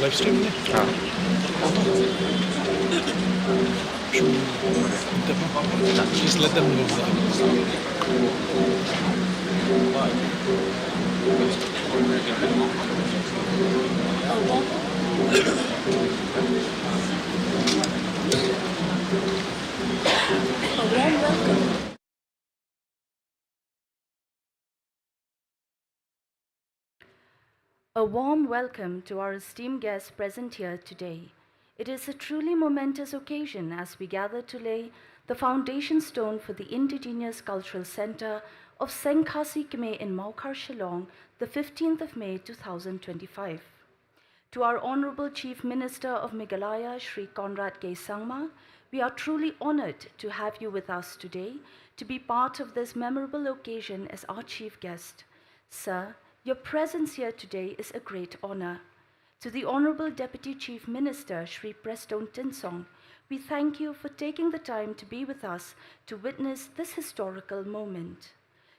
Live stream ne? हाँ Just let them know that. A warm welcome. A warm welcome to our esteemed guests present here today. It is a truly momentous occasion as we gather to lay the foundation stone for the Indigenous Cultural Center of Seng Khasi Kmie in Maukar, Shillong, the 15th of May 2025. To our Honorable Chief Minister of Meghalaya, Shri Conrad K. Sangma, we are truly honored to have you with us today to be part of this memorable occasion as our chief guest. Sir, your presence here today is a great honor. To the Honorable Deputy Chief Minister, Shri Preston Tinsong, we thank you for taking the time to be with us to witness this historical moment.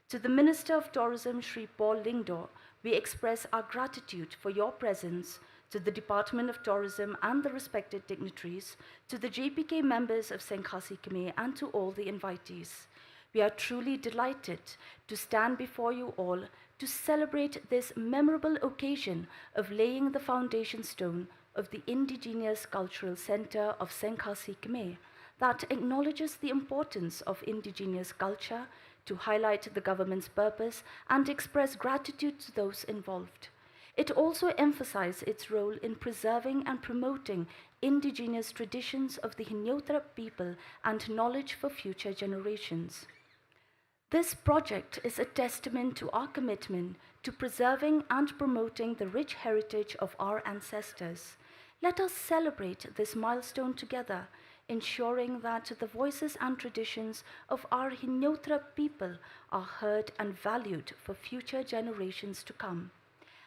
To the Minister of Tourism, Shri Paul Lingdo, we express our gratitude for your presence, to the Department of Tourism and the respected dignitaries, to the JPK members of Seng Khasi Kmie, and to all the invitees. We are truly delighted to stand before you all to celebrate this memorable occasion of laying the foundation stone of the Indigenous Cultural Center of Seng Khasi Kmie that acknowledges the importance of Indigenous culture, to highlight the government's purpose and express gratitude to those involved. It also emphasizes its role in preserving and promoting Indigenous traditions of the Hinyotra people and knowledge for future generations. This project is a testament to our commitment to preserving and promoting the rich heritage of our ancestors. Let us celebrate this milestone together, ensuring that the voices and traditions of our Hinyotra people are heard and valued for future generations to come.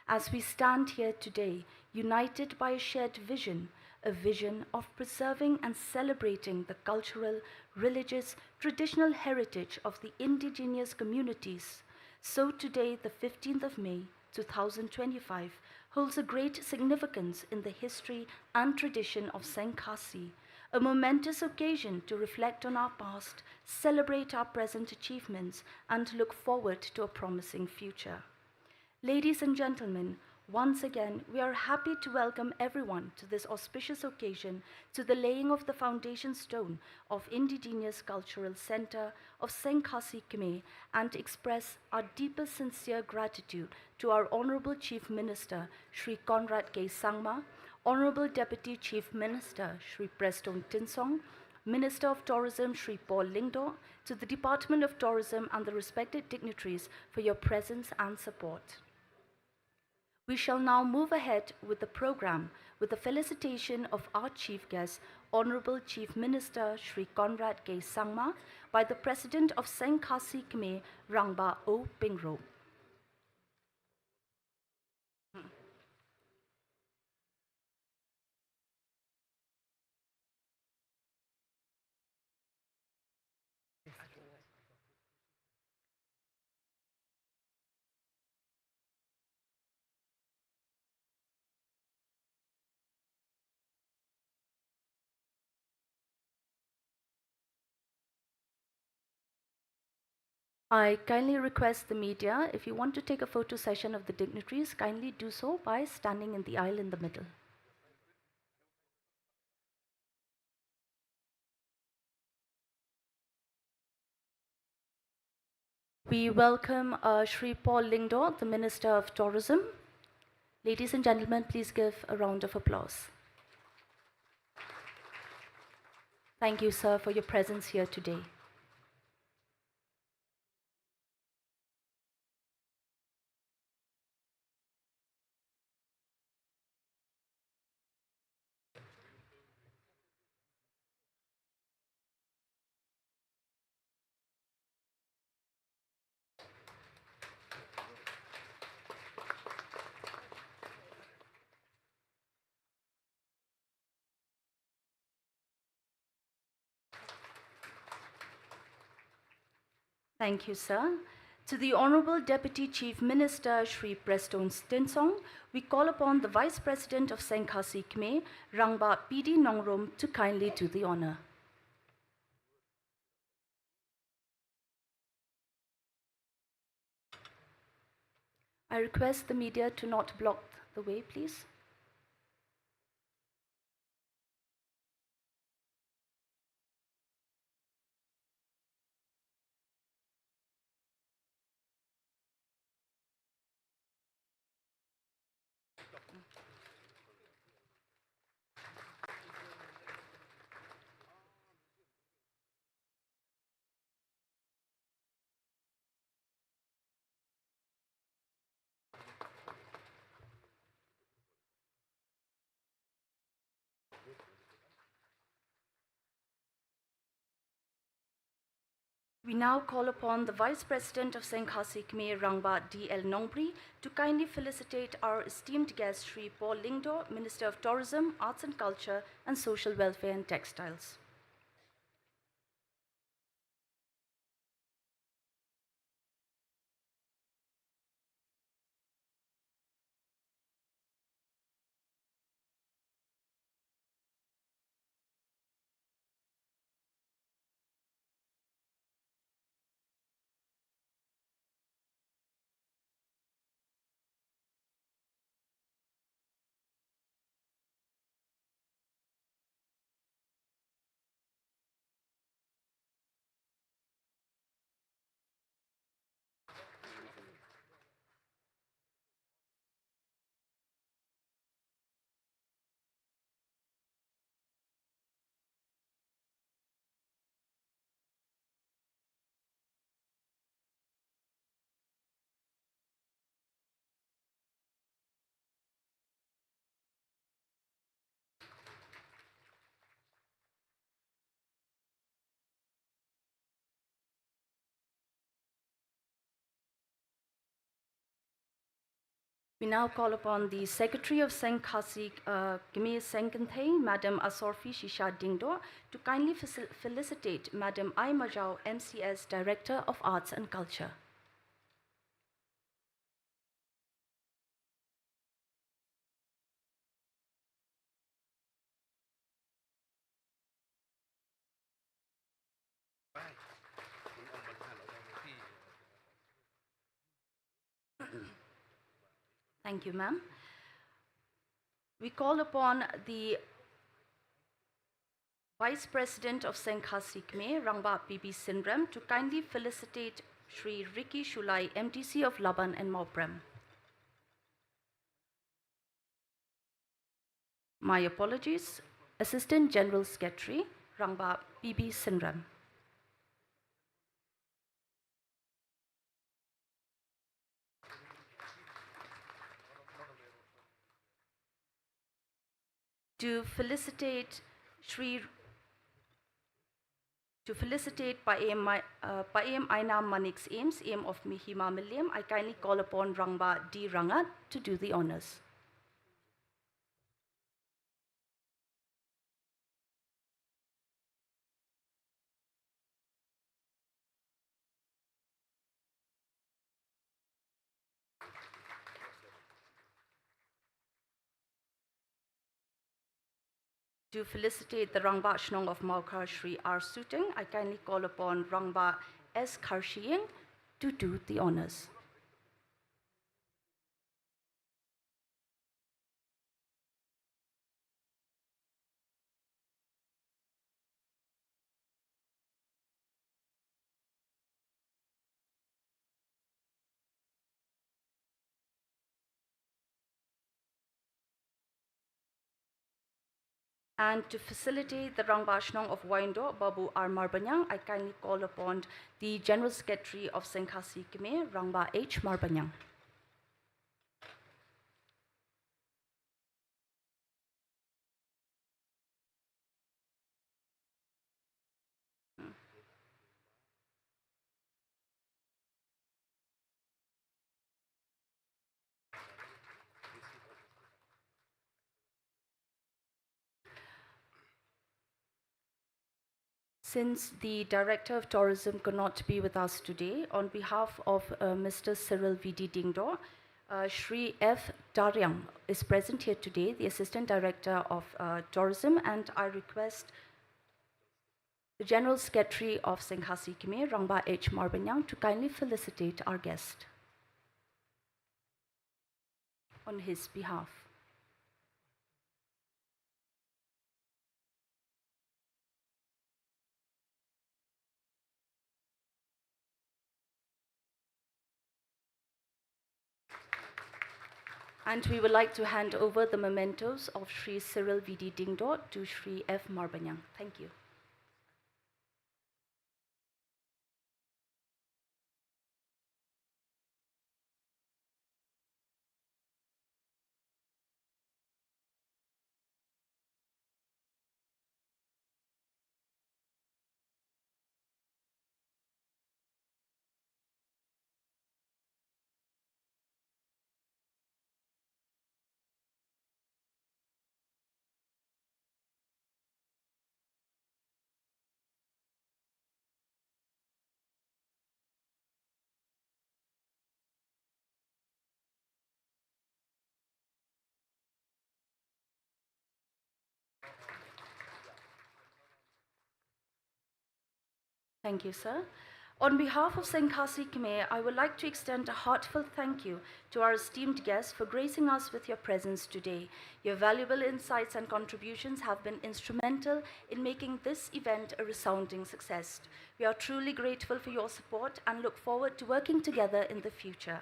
As we stand here today, united by a shared vision, a vision of preserving and celebrating the cultural, religious, traditional heritage of the indigenous communities, so today, the 15th of May, 2025, holds a great significance in the history and tradition of Seng Khasi, a momentous occasion to reflect on our past, celebrate our present achievements, and look forward to a promising future. Ladies and gentlemen, once again, we are happy to welcome everyone to this auspicious occasion, to the laying of the foundation stone of Indigenous Cultural Center of Seng Khasi Kmie, and express our deepest sincere gratitude to our Honorable Chief Minister, Shri Conrad K. Sangma, Honorable Deputy Chief Minister, Shri Preston Tinsong, Minister of Tourism, Shri Paul Lingdo, to the Department of Tourism and the respected dignitaries for your presence and support. We shall now move ahead with the program with with the felicitation of our chief guest, Honorable Chief Minister Shri Conrad K. Sangma, by the President of Seng Khasi Kmie, Rangba O. Pingro. I kindly request the media, if you want to take a photo session of the dignitaries, kindly do so by standing in the aisle in the middle. We welcome Shri Paul Lingdo, the Minister of Tourism. Ladies and gentlemen, please give a round of applause. Thank you, sir, for your presence here today. Thank you, sir. To the Honorable Deputy Chief Minister Shri Preston Stinsong, we call upon the Vice President of Seng Khasi Kmie, Rangba PD Nongrum, to kindly do the honor. I request the media to not block the way, please. We now call upon the Vice President of Seng Khasi Kmie, Rangba D.L. Nongpri, to kindly felicitate our esteemed guest, Shri Paul Lingdo, Minister of Tourism, Arts and Culture, and Social Welfare and Textiles. We now call upon the Secretary of Seng Khasi Kmie Seng Khasi, Madam Asorfi Shisha Dingdo, to kindly felicitate Madam I Majao, MCS Director of Arts and Culture. Thank you, ma'am. We call upon the Vice President of Seng Khasi Kmie, Rangba PB Sindram, to kindly felicitate Shri Ricky Shulai, MTC of Laban and Mauprem. My apologies. Assistant General Secretary, Rangba PB Sindram. to felicitate Sri To felicitate Paem Aina Manik's aims, aim of Mihima Miliam, I kindly call upon Rangba D. Rangat to do the honors. To felicitate the Rangba Shnong of Maukar Sri R. Suting, I kindly call upon Rangba S. Karshiying to do the honors. And to facilitate the Rangbashnong of Waindo, Babu R. Marbanyang, I kindly call upon the General Secretary of Seng Khasi Kmie, Rangba H. Marbanyang. Since the Director of Tourism could not be with us today, on behalf of Mr. Cyril V.D. Dingdo, Shri F. Daryang is present here today, the Assistant Director of Tourism, and I request the General Secretary of Seng Khasi Kmie, Rangba H. Marbanyang, to kindly felicitate our guest on his behalf. And we would like to hand over the mementos of Shri Cyril V.D. Dingdo to Shri F. Marbanyang. Thank you. Thank you, sir. On behalf of Seng Khasi Kmie, I would like to extend a heartfelt thank you to our esteemed guests for gracing us with your presence today. Your valuable insights and contributions have been instrumental in making this event a resounding success. We are truly grateful for your support and look forward to working together in the future.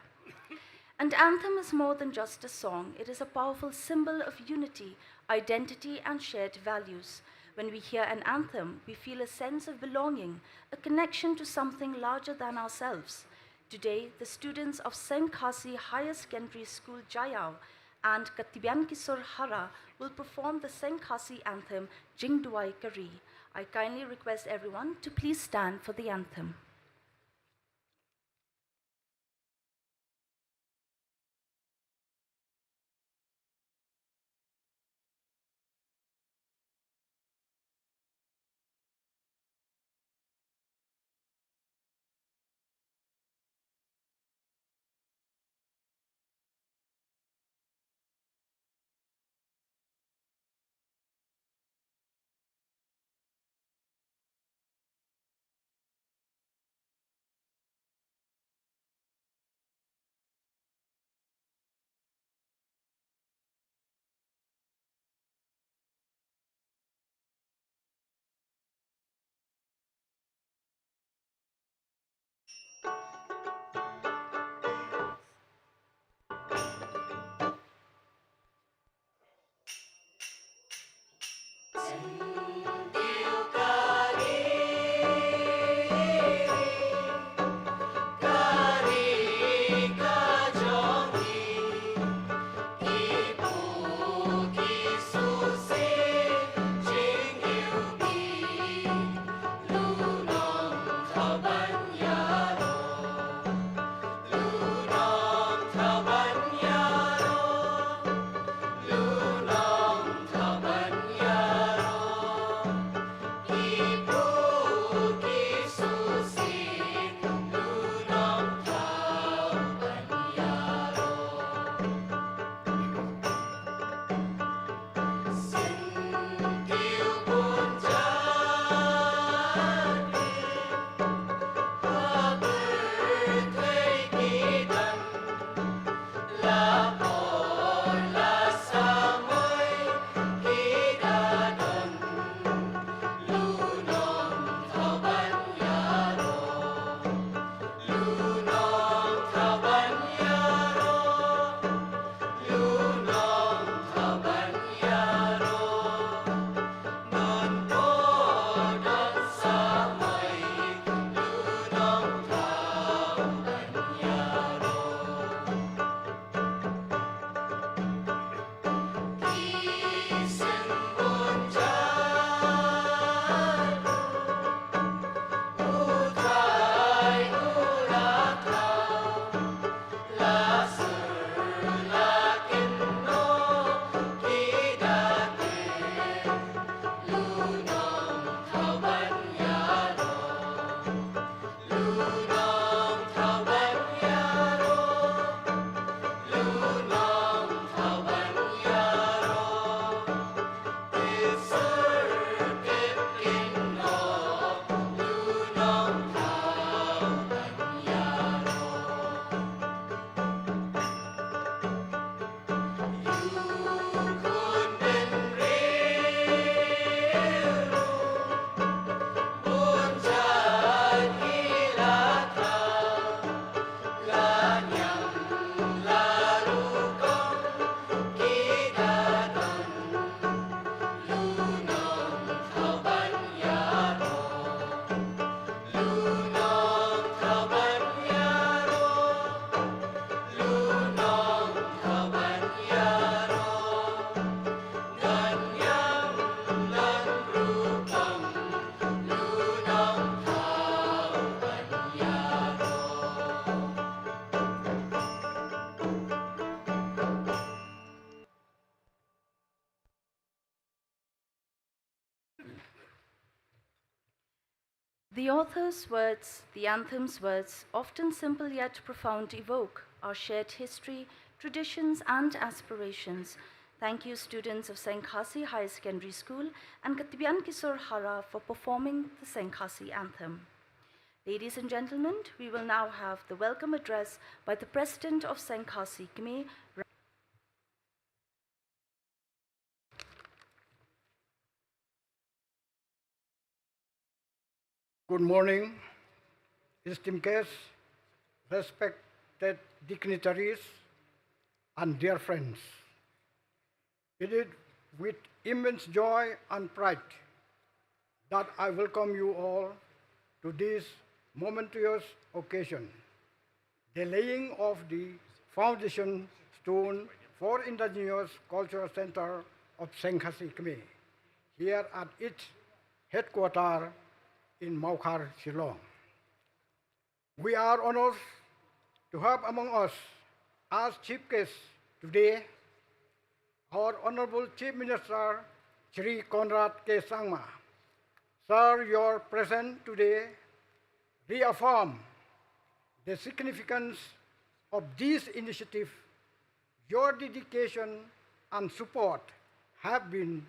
An anthem is more than just a song. It is a powerful symbol of unity, identity, and shared values. When we hear an anthem, we feel a sense of belonging, a connection to something larger than ourselves. Today, the students of Seng Khasi Higher Secondary School Jayao and Katibyan Kisor Hara will perform the Seng Khasi anthem Jingduai Kari. I kindly request everyone to please stand for the anthem. The author's words, the anthem's words, often simple yet profound, evoke our shared history, traditions, and aspirations. Thank you, students of Seng Khasi Higher Secondary School and Katibyan Kisor Hara, for performing the Seng Khasi anthem. Ladies and gentlemen, we will now have the welcome address by the President of Seng Khasi, Kmie. Good morning, esteemed guests, respected dignitaries, and dear friends. It is with immense joy and pride that I welcome you all to this momentous occasion, the laying of the foundation stone for Indigenous Cultural Center of Seng Khasi Kmie, here at its headquarters in Maukhar, Shillong. We are honored to have among us as chief guest today our Honorable Chief Minister Shri Conrad K. Sangma. Sir, your presence today reaffirms the significance of this initiative. Your dedication and support have been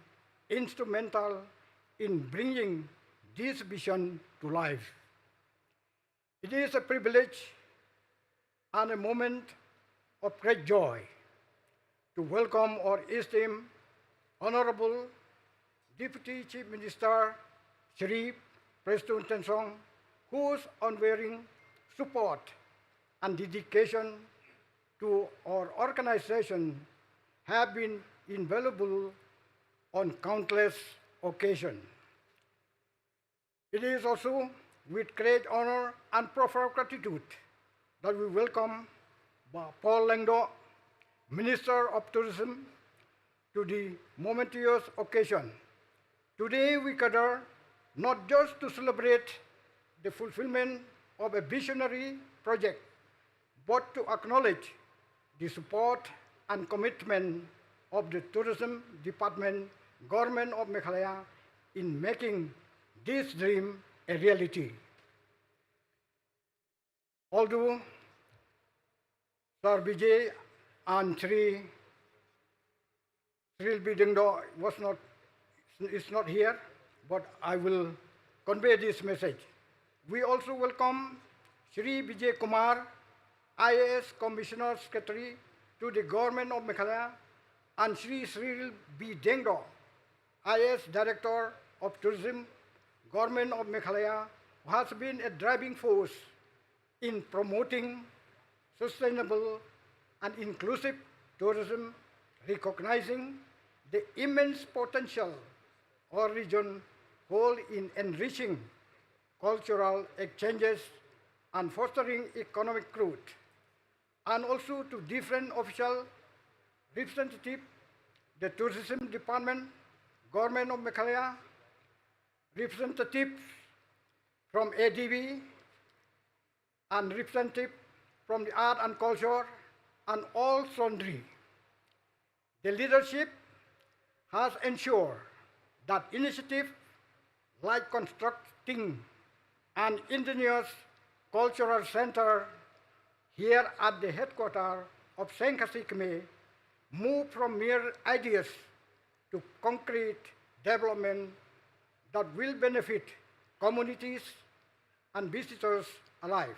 instrumental in bringing this vision to life. It is a privilege and a moment of great joy to welcome our esteemed Honorable Deputy Chief Minister Shri Prestun Tensong, whose unwavering support and dedication to our organization have been invaluable on countless occasions. It is also with great honor and profound gratitude that we welcome Paul Langdo, Minister of Tourism, to the momentous occasion. Today we gather not just to celebrate the fulfillment of a visionary project, but to acknowledge the support and commitment of the Tourism Department, Government of Meghalaya, in making this dream a reality. Although Sir Vijay and Sri Bidingdo is not here, but I will convey this message. We also welcome Sri Vijay Kumar, IAS Commissioner Secretary to the Government of Meghalaya, and Sri B. Dengdo, IAS Director of Tourism, Government of Meghalaya, who has been a driving force in promoting sustainable and inclusive tourism, recognizing the immense potential our region holds in enriching cultural exchanges and fostering economic growth, and also to different official representatives, the Tourism Department, Government of Meghalaya, representatives from ADB, and representatives from the art and culture, and all sundry. The leadership has ensured that initiatives like constructing an indigenous cultural center here at the headquarters of Seng Khasi Kmie move from mere ideas to concrete development that will benefit communities and visitors alike.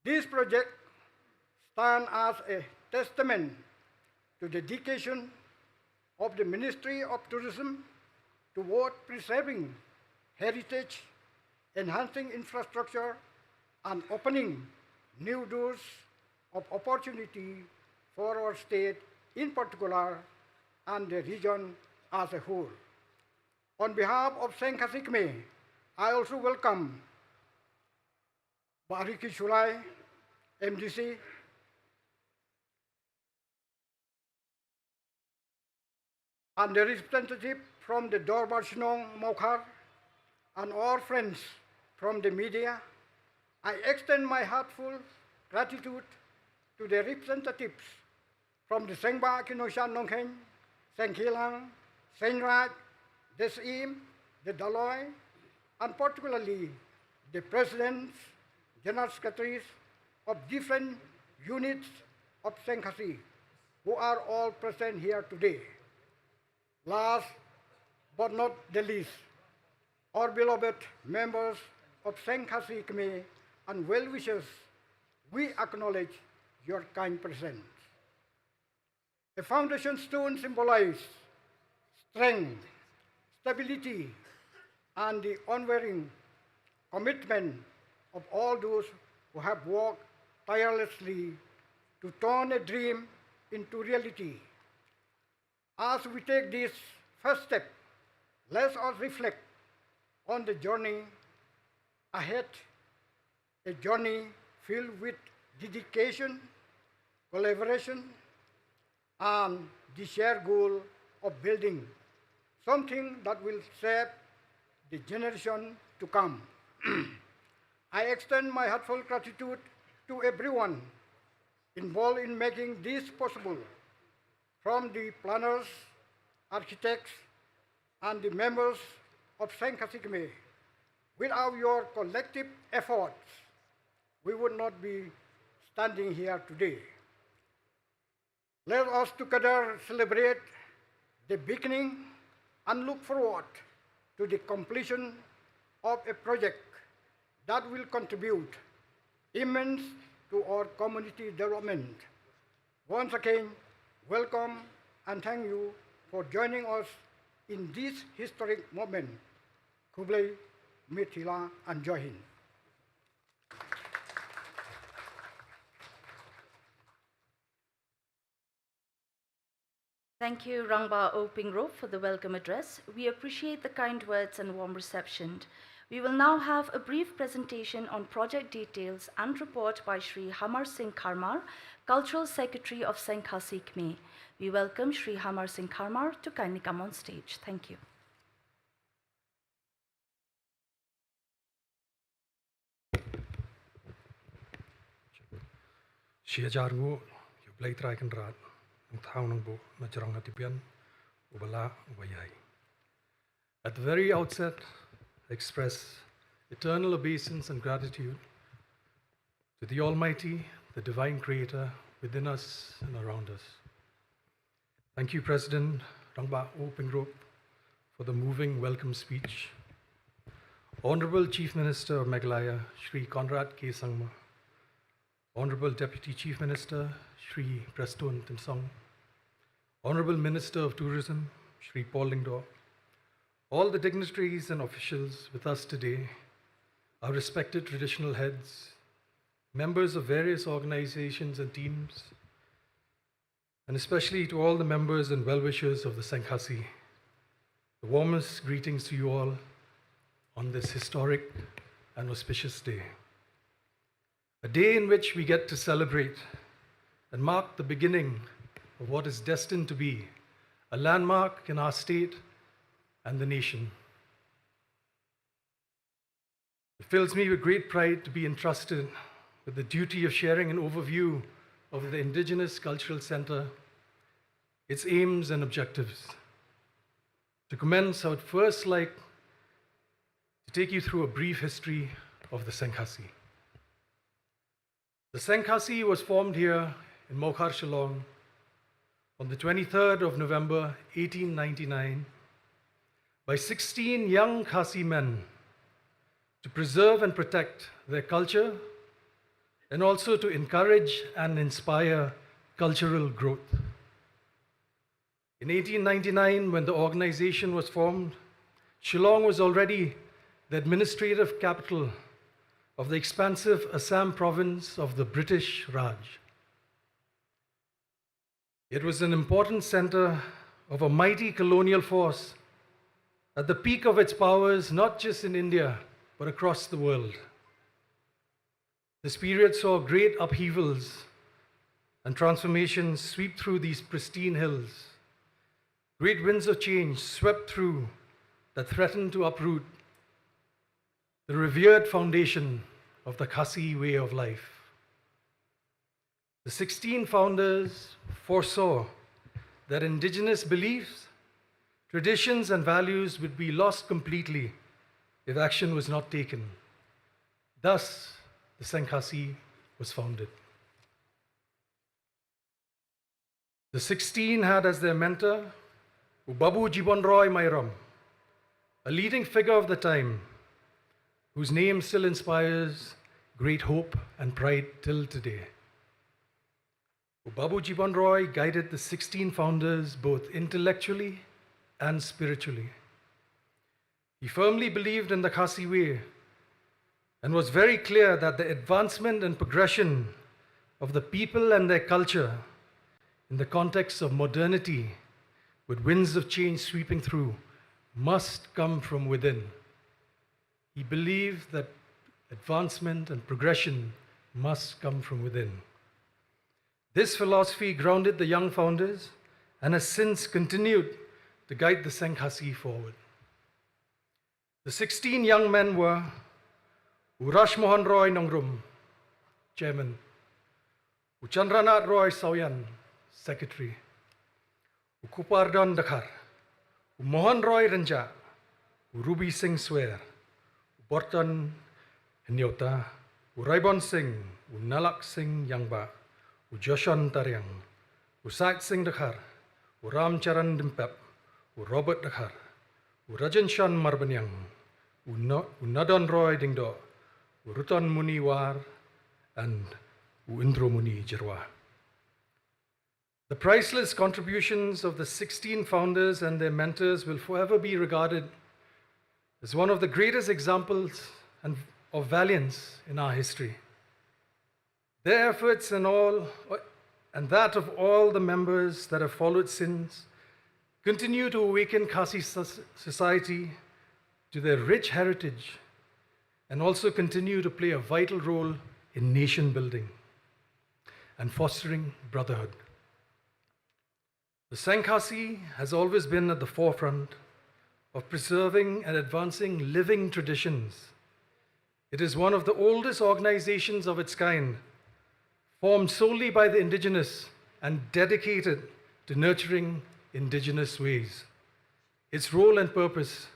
This project stands as a testament to the dedication of the Ministry of Tourism toward preserving heritage, enhancing infrastructure, and opening new doors of opportunity for our state in particular and the region as a whole. On behalf of Seng Khasi Kmie, I also welcome Bariki Shulai, MDC, and the representative from the Dorbar Shinong Mokhar, and all friends from the media. I extend my heartfelt gratitude to the representatives from the Sengba Kinoshan Nongkhen, Seng Khilang, Seng Raj, Desim, the Daloy, and particularly the presidents, general secretaries of different units of Seng Khasi, who are all present here today. Last but not the least, our beloved members of Seng Khasi Kmie and well-wishers, we acknowledge your kind presence. A foundation stone symbolizes strength, stability, and the unwavering commitment of all those who have worked tirelessly to turn a dream into reality. As we take this first step, let us reflect on the journey ahead, a journey filled with dedication, collaboration, and the shared goal of building something that will shape the generation to come. I extend my heartfelt gratitude to everyone involved in making this possible, from the planners, architects, and the members of Seng Khasi Kmie. Without your collective efforts, we would not be standing here today. Let us together celebrate the beginning and look forward to the completion of a project that will contribute immense to our community development. Once again, welcome and thank you for joining us in this historic moment. Kublai, Mithila, and Jai Hind. Thank you, Rangba Opingrop, for the welcome address. We appreciate the kind words and warm reception. We will now have a brief presentation on project details and report by Shri Hamar Singh Kharmar, Cultural Secretary of Seng Khasi Kmie. We welcome Shri Hamar Singh Kharmar to kindly come on stage. Thank you. Shiajargu, you play track and rat, and town bo, Najarang Hatipian, Ubala, Ubayai. At the very outset, I express eternal obeisance and gratitude to the Almighty, the Divine Creator within us and around us. Thank you, President Rangba Opingrop, for the moving welcome speech. Honorable Chief Minister of Meghalaya, Shri Conrad K. Sangma, Honorable Deputy Chief Minister, Shri Preston Timsong, Honorable Minister of Tourism, Shri Paul Lingdo, all the dignitaries and officials with us today, our respected traditional heads, members of various organizations and teams, and especially to all the members and well-wishers of the Seng Khasi, the warmest greetings to you all on this historic and auspicious day. A day in which we get to celebrate and mark the beginning of what is destined to be a landmark in our state and the nation. It fills me with great pride to be entrusted with the duty of sharing an overview of the Indigenous Cultural Center, its aims and objectives. To commence, I would first like to take you through a brief history of the Seng Khasi. The Seng Khasi was formed here in Mokhar, Shillong on the 23rd of November 1899 by 16 young Khasi men to preserve and protect their culture and also to encourage and inspire cultural growth. In 1899, when the organization was formed, Shillong was already the administrative capital of the expansive Assam province of the British Raj. It was an important center of a mighty colonial force at the peak of its powers, not just in India, but across the world. This period saw great upheavals and transformations sweep through these pristine hills. Great winds of change swept through that threatened to uproot the revered foundation of the Khasi way of life. The 16 founders foresaw that indigenous beliefs, traditions, and values would be lost completely if action was not taken. Thus, the Seng Khasi was founded. The 16 had as their mentor Babu Jibon Roy Mairam, a leading figure of the time, whose name still inspires great hope and pride till today. Babu Jibon Roy guided the 16 founders both intellectually and spiritually. He firmly believed in the Khasi way and was very clear that the advancement and progression of the people and their culture in the context of modernity, with winds of change sweeping through, must come from within. He believed that advancement and progression must come from within. This philosophy grounded the young founders and has since continued to guide the Seng Khasi forward. The 16 young men were Urash Mohan Roy Nongrum, Chairman; Chandranath Roy Sauyan, Secretary; Kupardon Dakhar; Mohan Roy Ranja; Ruby Singh Swer; Borton Nyota; Raibon Singh; Nalak Singh Yangba; Joshan Taryang; Sat Singh Dakhar; Ram Charan Dimpep; Robert Dakhar; Rajan Shan Marbanyang; Nadon Roy Dingdo; Rutan Muni War, and Indro Muni Jirwa. The priceless contributions of the 16 founders and their mentors will forever be regarded as one of the greatest examples of valiance in our history. Their efforts and that of all the members that have followed since continue to awaken Khasi society to their rich heritage and also continue to play a vital role in nation building and fostering brotherhood. The Seng Khasi has always been at the forefront of preserving and advancing living traditions. It is one of the oldest organizations of its kind, formed solely by the indigenous and dedicated to nurturing indigenous ways. Its role and purpose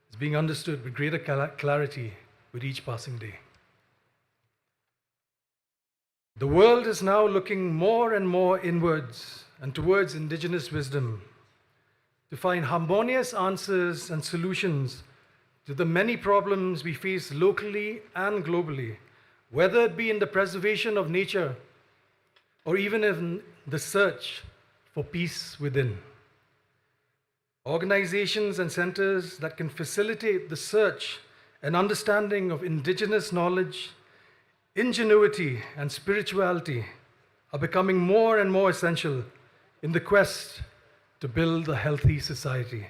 is being understood with greater clarity with each passing day. The world is now looking more and more inwards and towards indigenous wisdom to find harmonious answers and solutions to the many problems we face locally and globally, whether it be in the preservation of nature or even in the search for peace within. Organizations and centers that can facilitate the search and understanding of indigenous knowledge, ingenuity, and spirituality are becoming more and more essential in the quest to build a healthy society.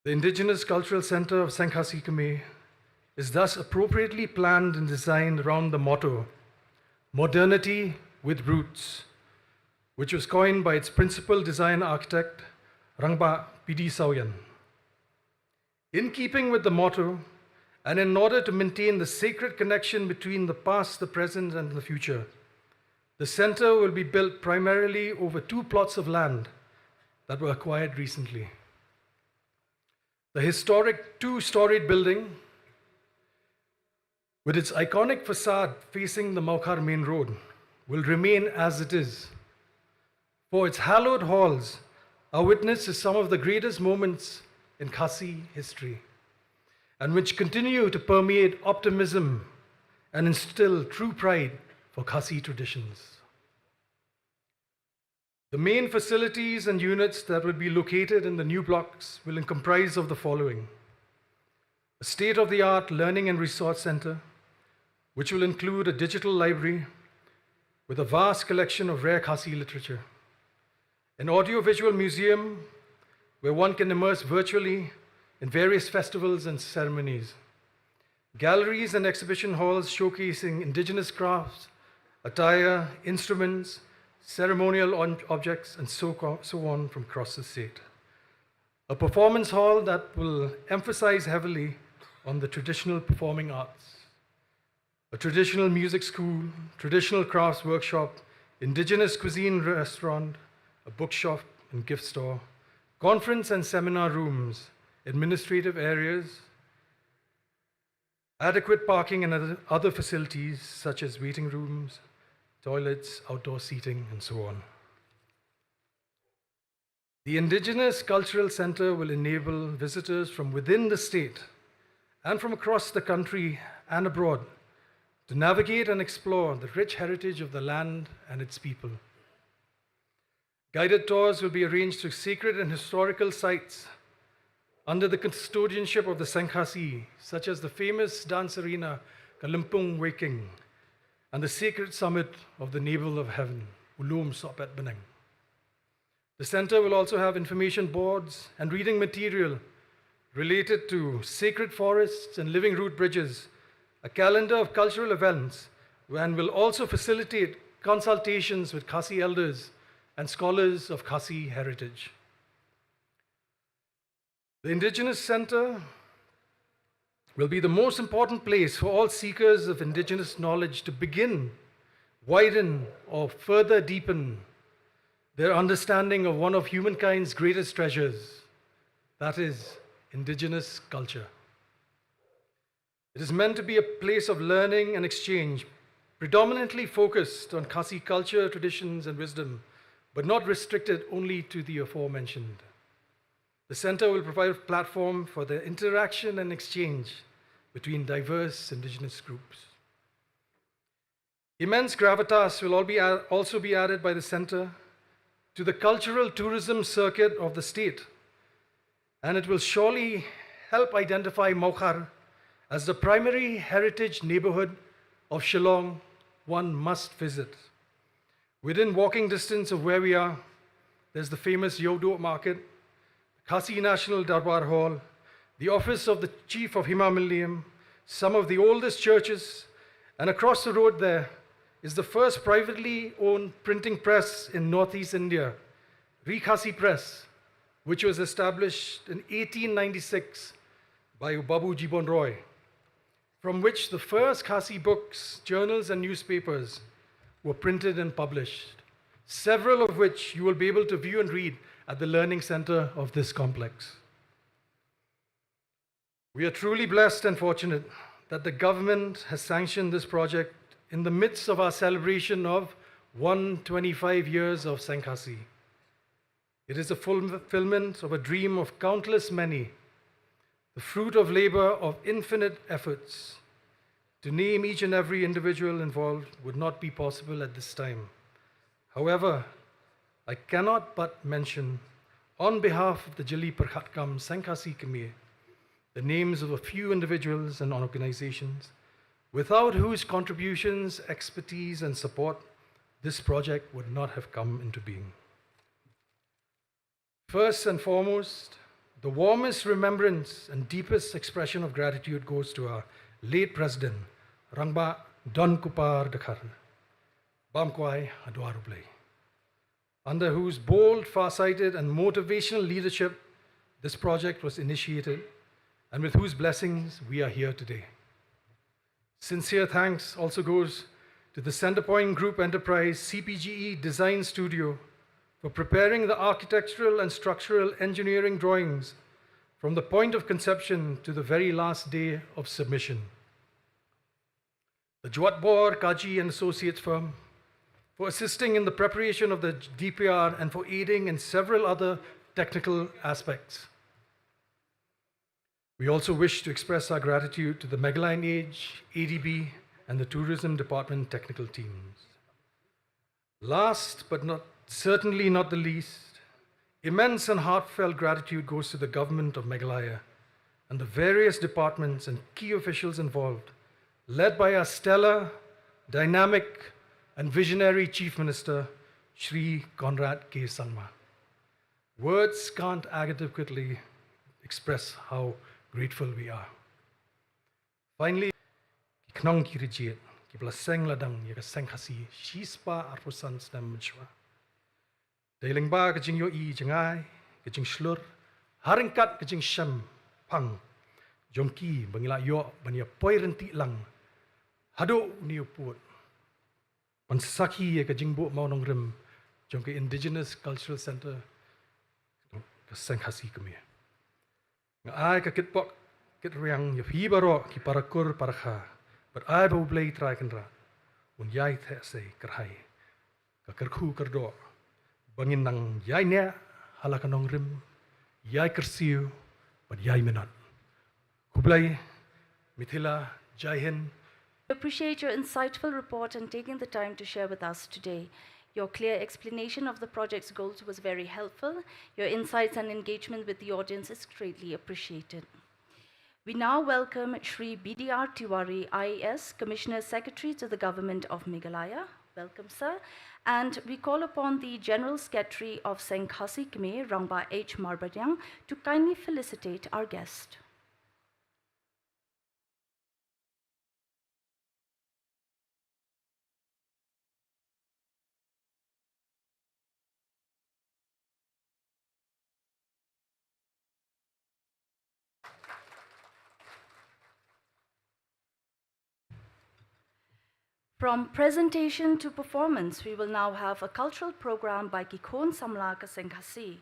The Indigenous Cultural Center of Seng Khasi Kmie is thus appropriately planned and designed around the motto, modernity with roots, which was coined by its principal design architect, Rangba Pidi Sauyan. In keeping with the motto, and in order to maintain the sacred connection between the past, the present, and the future, the center will be built primarily over 2 plots of land that were acquired recently. The historic 2-storied building with its iconic facade facing the Maukhar main road, will remain as it is. For its hallowed halls are witness to some of the greatest moments in Khasi history, and which continue to permeate optimism and instill true pride for Khasi traditions. The main facilities and units that will be located in the new blocks will comprise of the following: a state-of-the-art learning and resource center, which will include a digital library with a vast collection of rare Khasi literature, an audiovisual museum where one can immerse virtually in various festivals and ceremonies, galleries and exhibition halls showcasing indigenous crafts, attire, instruments, ceremonial objects, and so on from across the state. A performance hall that will emphasize heavily on the traditional performing arts, a traditional music school, traditional crafts workshop, indigenous cuisine restaurant, a bookshop and gift store, conference and seminar rooms, administrative areas, adequate parking and other facilities such as waiting rooms, toilets, outdoor seating, and so on. The Indigenous Cultural Center will enable visitors from within the state and from across the country and abroad to navigate and explore the rich heritage of the land and its people. Guided tours will be arranged to sacred and historical sites under the custodianship of the Seng Khasi, such as the famous dance arena Kalimpong Waking and the sacred summit of the Navel of Heaven, Ulum Sopet Beneng. The center will also have information boards and reading material related to sacred forests and living root bridges, a calendar of cultural events, and will also facilitate consultations with Khasi elders and scholars of Khasi heritage. The Indigenous Center will be the most important place for all seekers of indigenous knowledge to begin, widen, or further deepen their understanding of one of humankind's greatest treasures, that is, indigenous culture. It is meant to be a place of learning and exchange, predominantly focused on Khasi culture, traditions, and wisdom, but not restricted only to the aforementioned. The center will provide a platform for the interaction and exchange between diverse indigenous groups. Immense gravitas will also be added by the center to the cultural tourism circuit of the state, and it will surely help identify Maukhar as the primary heritage neighborhood of Shillong one must visit. Within walking distance of where we are, there's the famous Yodo Market, Khasi National Darbar Hall, the office of the Chief of Himalayan, some of the oldest churches, and across the road there is the first privately owned printing press in Northeast India, Khasi Press, which was established in 1896 by Babu Jibon Roy, from which the first Khasi books, journals, and newspapers were printed and published, several of which you will be able to view and read at the Learning Center of this complex. We are truly blessed and fortunate that the government has sanctioned this project in the midst of our celebration of 125 years of Seng Khasi. It is a fulfillment of a dream of countless many, the fruit of labor of infinite efforts. To name each and every individual involved would not be possible at this time. However, I cannot but mention, on behalf of the Jili Perkhatkam Seng Khasi Kmie, the names of a few individuals and organizations without whose contributions, expertise, and support this project would not have come into being. First and foremost, the warmest remembrance and deepest expression of gratitude goes to our late President, Rangba Don Kupar Dakhar, Bamkwai Adwarublay, under whose bold, farsighted, and motivational leadership this project was initiated, and with whose blessings we are here today. Sincere thanks also goes to the Centerpoint Group Enterprise CPGE Design Studio for preparing the architectural and structural engineering drawings from the point of conception to the very last day of submission. the Juatbor Kaji and Associates firm, for assisting in the preparation of the DPR and for aiding in several other technical aspects. We also wish to express our gratitude to the Megaline Age, ADB, and the Tourism Department technical teams. Last but certainly not the least, immense and heartfelt gratitude goes to the government of Meghalaya and the various departments and key officials involved, led by our stellar, dynamic, and visionary Chief Minister, Shri Conrad K. Sangma. Words can't adequately express how grateful we are. Finally, Knong Kirijit, Kibla Seng Ladang, Yaga Seng Khasi, Shispa Arpusan Stam Mchwa. Dailing Ba Kajing Yo E Jangai, Kajing Slur, Haringkat Kajing Sham, Pang, Jongki, Bangila Yo, Banya Poirenti Lang, Hado Niu Put, Pansaki Kajing Bo Maunong Rim, Jongki Indigenous Cultural Center, Seng Khasi Kmie. Ai ka kitpok kit riang ya hi baro ki parakur parakha but ai bo blei trai kan ra un yai the se kerhai ka kerkhu kerdo bangin nang yai ne hala kanong rim yai kersiu but yai menat kublai mithila jai hind. We appreciate your insightful report and taking the time to share with us today. Your clear explanation of the project's goals was very helpful. Your insights and engagement with the audience is greatly appreciated. We now welcome Shri BDR Tiwari, IAS, Commissioner Secretary to the Government of Meghalaya. Welcome, sir. And we call upon the General Secretary of Seng Khasi Kmie, Rangba H. Marbadyang, to kindly felicitate our guest. From presentation to performance, we will now have a cultural program by Kikon Samlaka Seng Khasi.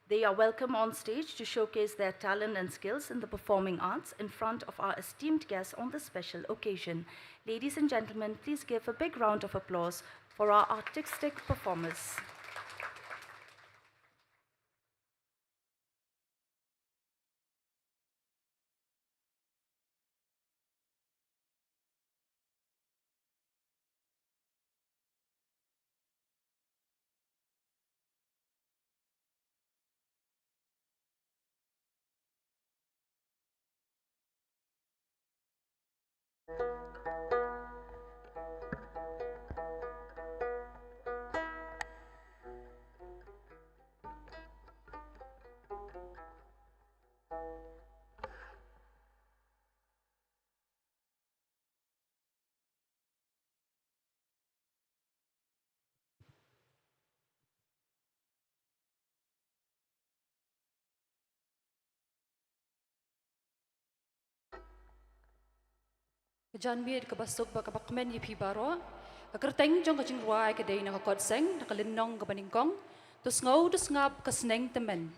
They are welcome on stage to showcase their talent and skills in the performing arts in front of our esteemed guests on this special occasion. Ladies and gentlemen, please give a big round of applause for our artistic performers. Janmir ke basuk ba ka bakmen yipi baro ka kerteng jong ka jingruai ka dei na ka kodseng na ka linnong ka baningkong tus ngau tus ngap ka sneng temen.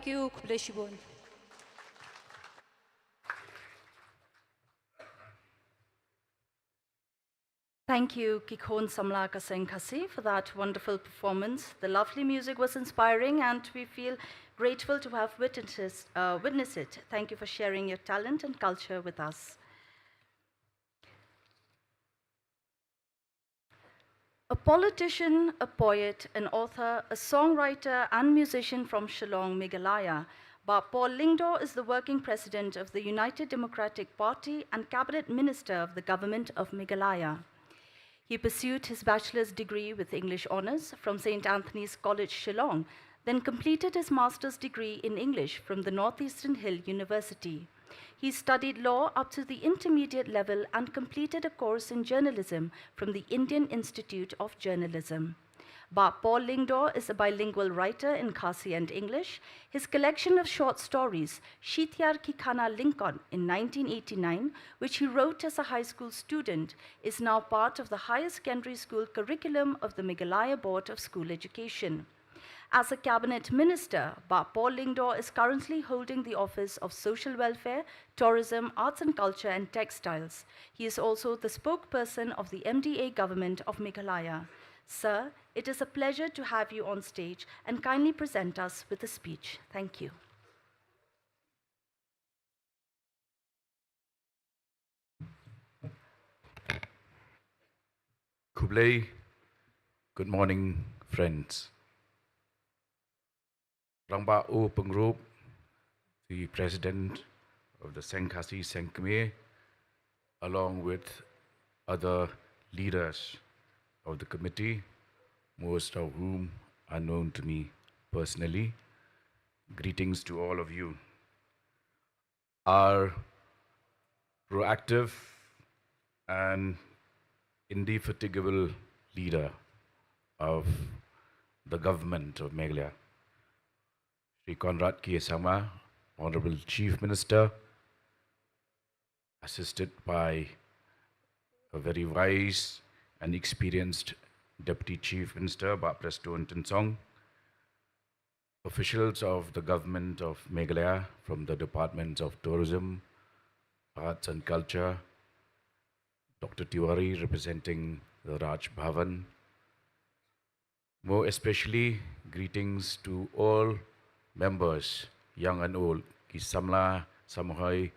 Thank you, Kubleshibun. Thank you, Kikhon Samlaka Seng Khasi, for that wonderful performance. The lovely music was inspiring, and we feel grateful to have witnessed it. Thank you for sharing your talent and culture with us. A politician, a poet, an author, a songwriter, and musician from Shillong, Meghalaya, Paul Lyngdoh is the working president of the United Democratic Party and cabinet minister of the government of Meghalaya. He pursued his bachelor's degree with English honors from St. Anthony's College, Shillong, then completed his master's degree in English from the Northeastern Hill University. He studied law up to the intermediate level and completed a course in journalism from the Indian Institute of Journalism. Paul Lyngdoh is a bilingual writer in Khasi and English. His collection of short stories, Shithyar Ki Khana Lincoln, in 1989, which he wrote as a high school student, is now part of the higher secondary school curriculum of the Meghalaya Board of School Education. As a cabinet minister, Paul Lyngdoh is currently holding the office of Social Welfare, Tourism, Arts and Culture and Textiles. He is also the spokesperson of the MDA government of Meghalaya. Sir, it is a pleasure to have you on stage, and kindly present us with a speech. Thank you. Kublai, good morning, friends. Rangba O Pengrup, the president of the Seng Khasi, Seng Kmie, along with other leaders of the committee, most of whom are known to me personally. Greetings to all of you. Our proactive and indefatigable leader of the government of Meghalaya, Sri Kmie Sama, Honorable Chief Minister, assisted by a very wise and experienced Deputy Chief Minister, Bap President Song, officials of the government of Meghalaya from the Departments of Tourism, Arts and Culture, Dr. Tiwari representing the Raj Bhavan. More especially, greetings to all members, young and old, ki Samla, Samuhai,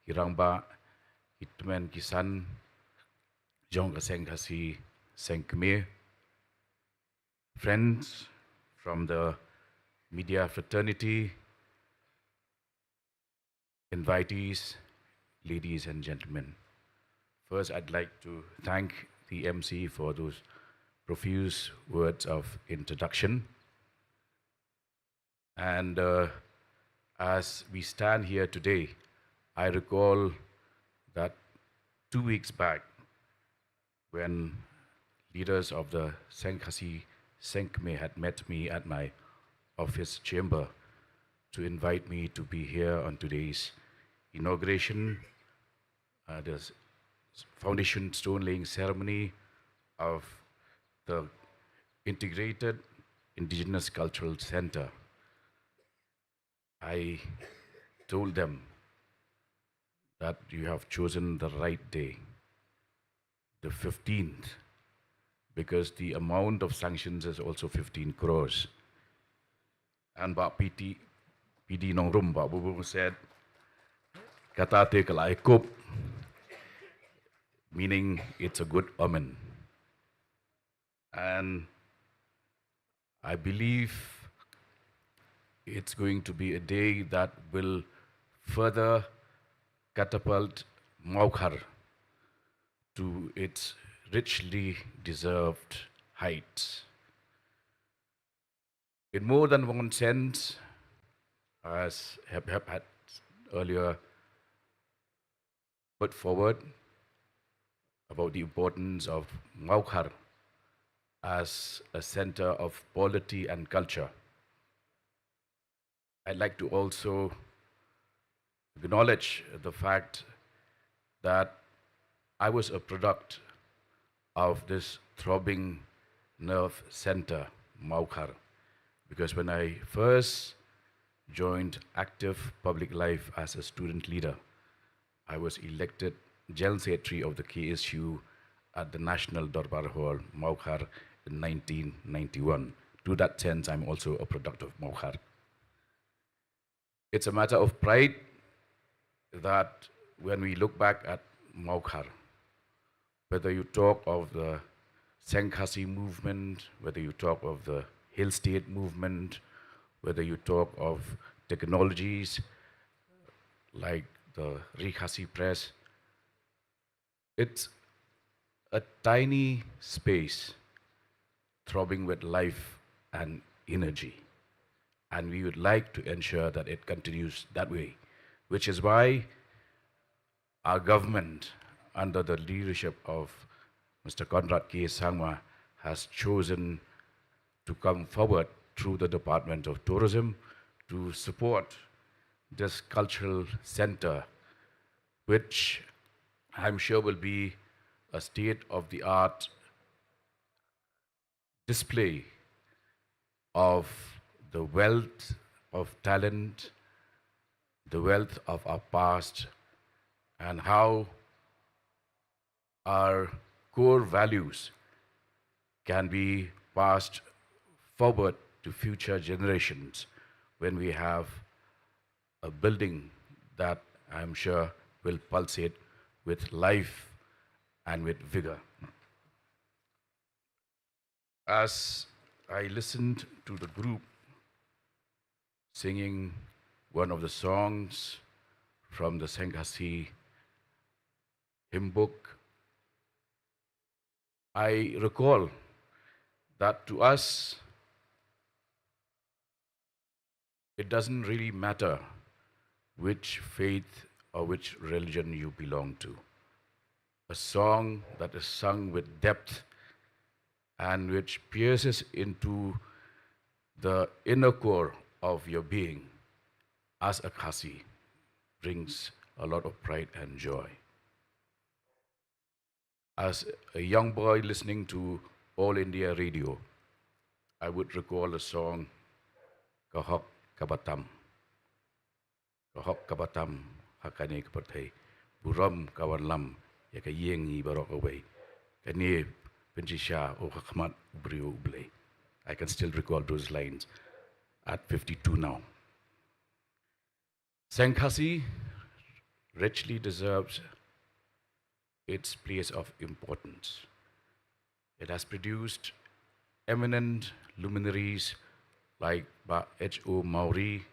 ki Rangba, ki Tumen, ki San, Jong ka Seng Khasi, Seng Kmie, friends from the media fraternity, invitees, ladies and gentlemen. First, I'd like to thank the MC for those profuse words of introduction. And as we stand here today, I recall that 2 weeks back, when leaders of the Seng Khasi, Seng Kmie had met me at my office chamber to invite me to be here on today's inauguration, the foundation stone laying ceremony of the Integrated Indigenous Cultural Center. I told them that you have chosen the right day, the 15th, because the amount of sanctions is also 15 crores. And PD Nongrum Babu said, Katate kalai kup, meaning it's a good omen. And I believe it's going to be a day that will further catapult Maukhar to its richly deserved heights. In more than one sense, as Heb had earlier put forward about the importance of Maukhar as a center of polity and culture, I'd like to also acknowledge the fact that I was a product of this throbbing nerve center, Maukhar, because when I first joined active public life as a student leader, I was elected General Secretary of the KSU at the National Darbar Hall, Maukhar, in 1991. To that sense, I'm also a product of Maukhar. It's a matter of pride that when we look back at Maukhar, whether you talk of the Seng Khasi movement, whether you talk of the Hill State movement, whether you talk of technologies like the Khasi press, it's a tiny space throbbing with life and energy. And we would like to ensure that it continues that way, which is why our government, under the leadership of Mr. Kmie Sama, has chosen to come forward through the Department of Tourism to support this cultural center, which I'm sure will be a state-of-the-art display of the wealth of talent, the wealth of our past, and how our core values can be passed forward to future generations when we have a building that I'm sure will pulsate with life and with vigor. As I listened to the group singing one of the songs from the Seng Khasi hymn book, I recall that to us, it doesn't really matter which faith or which religion you belong to. A song that is sung with depth and which pierces into the inner core of your being as a Khasi brings a lot of pride and joy. As a young boy listening to All India Radio, I would recall a song, Kahok Kabatam. Kahok Kabatam, Hakane Kabatay, Buram Kawarlam, Yaka Yengi Barok away, Kane Pinchisha O Hakmat Ubrio Uble. I can still recall those lines at 52 now. Seng Khasi richly deserves its place of importance. It has produced eminent luminaries like Ba H.O. Mauri,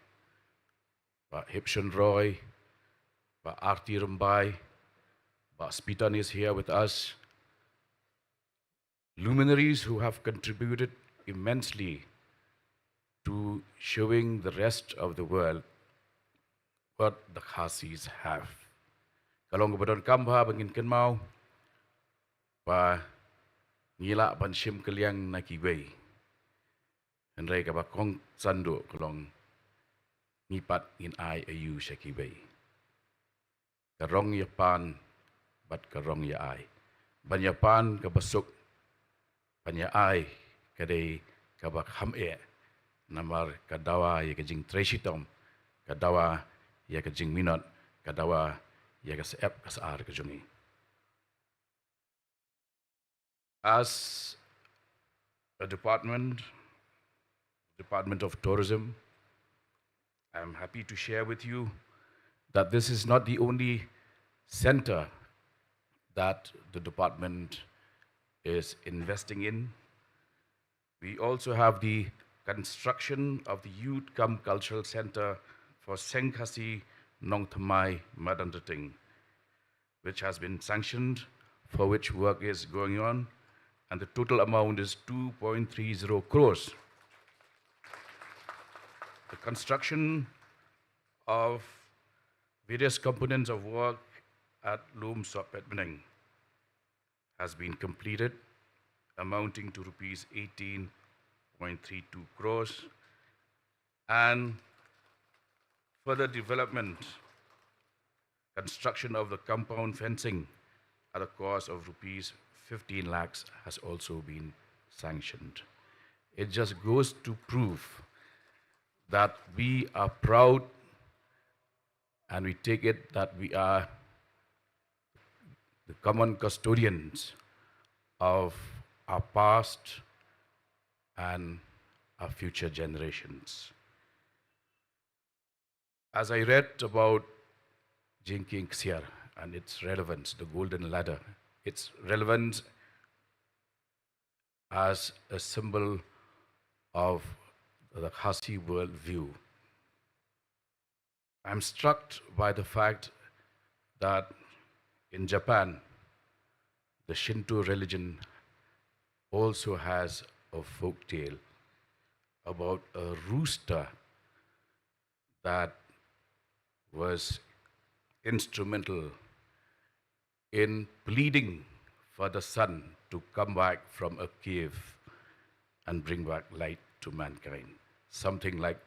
Ba Hipshon Roy, Ba Arti Rumbai, Ba Spitan is here with us. Luminaries who have contributed immensely to showing the rest of the world what the Khasis have. Kalong kebetulan kambha bangin kenmau, pa ngila ban shim keliang nakiwei. Henry kabakong sandu kalong ngipat in ai ayu shakiwei. Karong yapan bat karong ya ai. Ban yapan kabasuk ban ya ai kadai kabak ham namar kadawa ya kajing treshitom kadawa ya kajing minot kadawa ya kasep kasar kajungi. As a Department of Tourism, I am happy to share with you that this is not the only center that the department is investing in. We also have the construction of the Youth Cum Cultural Center for Seng Khasi Nong Kmie Madantating, which has been sanctioned, for which work is going on, and the total amount is 2.30 crores. The construction of various components of work at Loam Sop Petmaning has been completed, amounting to rupees 18.32 crores, and further development, construction of the compound fencing at a cost of rupees 15 lakhs has also been sanctioned. It just goes to prove that we are proud and we take it that we are the common custodians of our past and our future generations. As I read about Jinking Xiar and its relevance, the golden ladder, its relevance as a symbol of the Khasi worldview, I'm struck by the fact that in Japan, the Shinto religion also has a folk tale about a rooster that was instrumental in pleading for the sun to come back from a cave and bring back light to mankind. Something like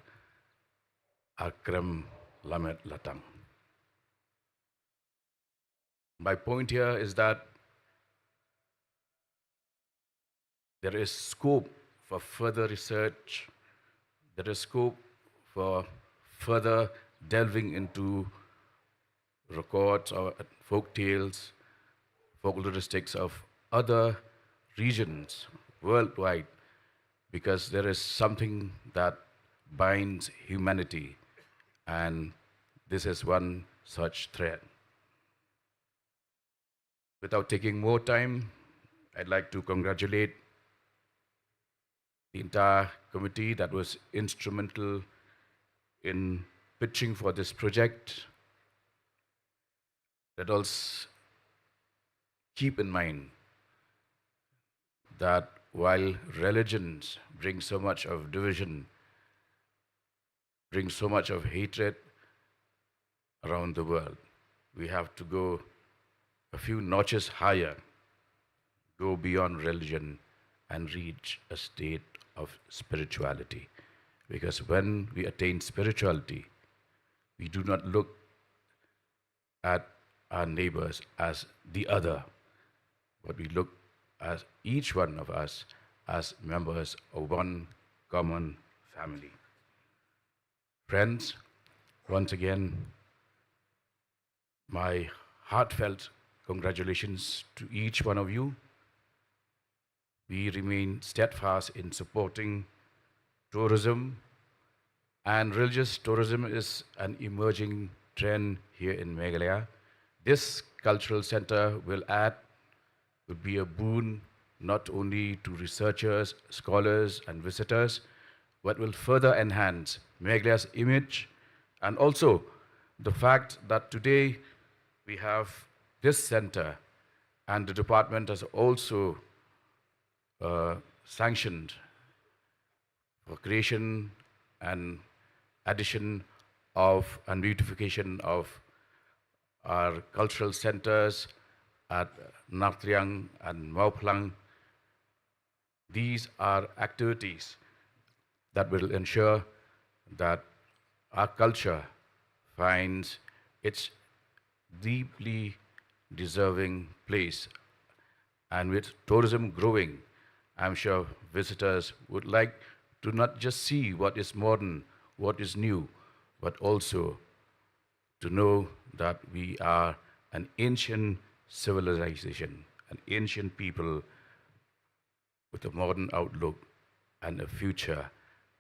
Akram Lamet Latang. My point here is that there is scope for further research, there is scope for further delving into records or folk tales, folkloristics of other regions worldwide, because there is something that binds humanity, and this is one such thread. Without taking more time, I'd like to congratulate the entire committee that was instrumental in pitching for this project. Let us keep in mind that while religions bring so much of division, bring so much of hatred around the world. We have to go a few notches higher, go beyond religion, and reach a state of spirituality. Because when we attain spirituality, we do not look at our neighbors as the other, but we look at each one of us as members of one common family. Friends, once again, my heartfelt congratulations to each one of you. We remain steadfast in supporting tourism, and religious tourism is an emerging trend here in Meghalaya. This cultural center will be a boon not only to researchers, scholars, and visitors, but will further enhance Meghalaya's image, and also the fact that today we have this center, and the department has also sanctioned for creation and addition of and beautification of our cultural centers at Nartriang and Mauplang. These are activities that will ensure that our culture finds its deeply deserving place. And with tourism growing, I'm sure visitors would like to not just see what is modern, what is new, but also to know that we are an ancient civilization, an ancient people with a modern outlook and a future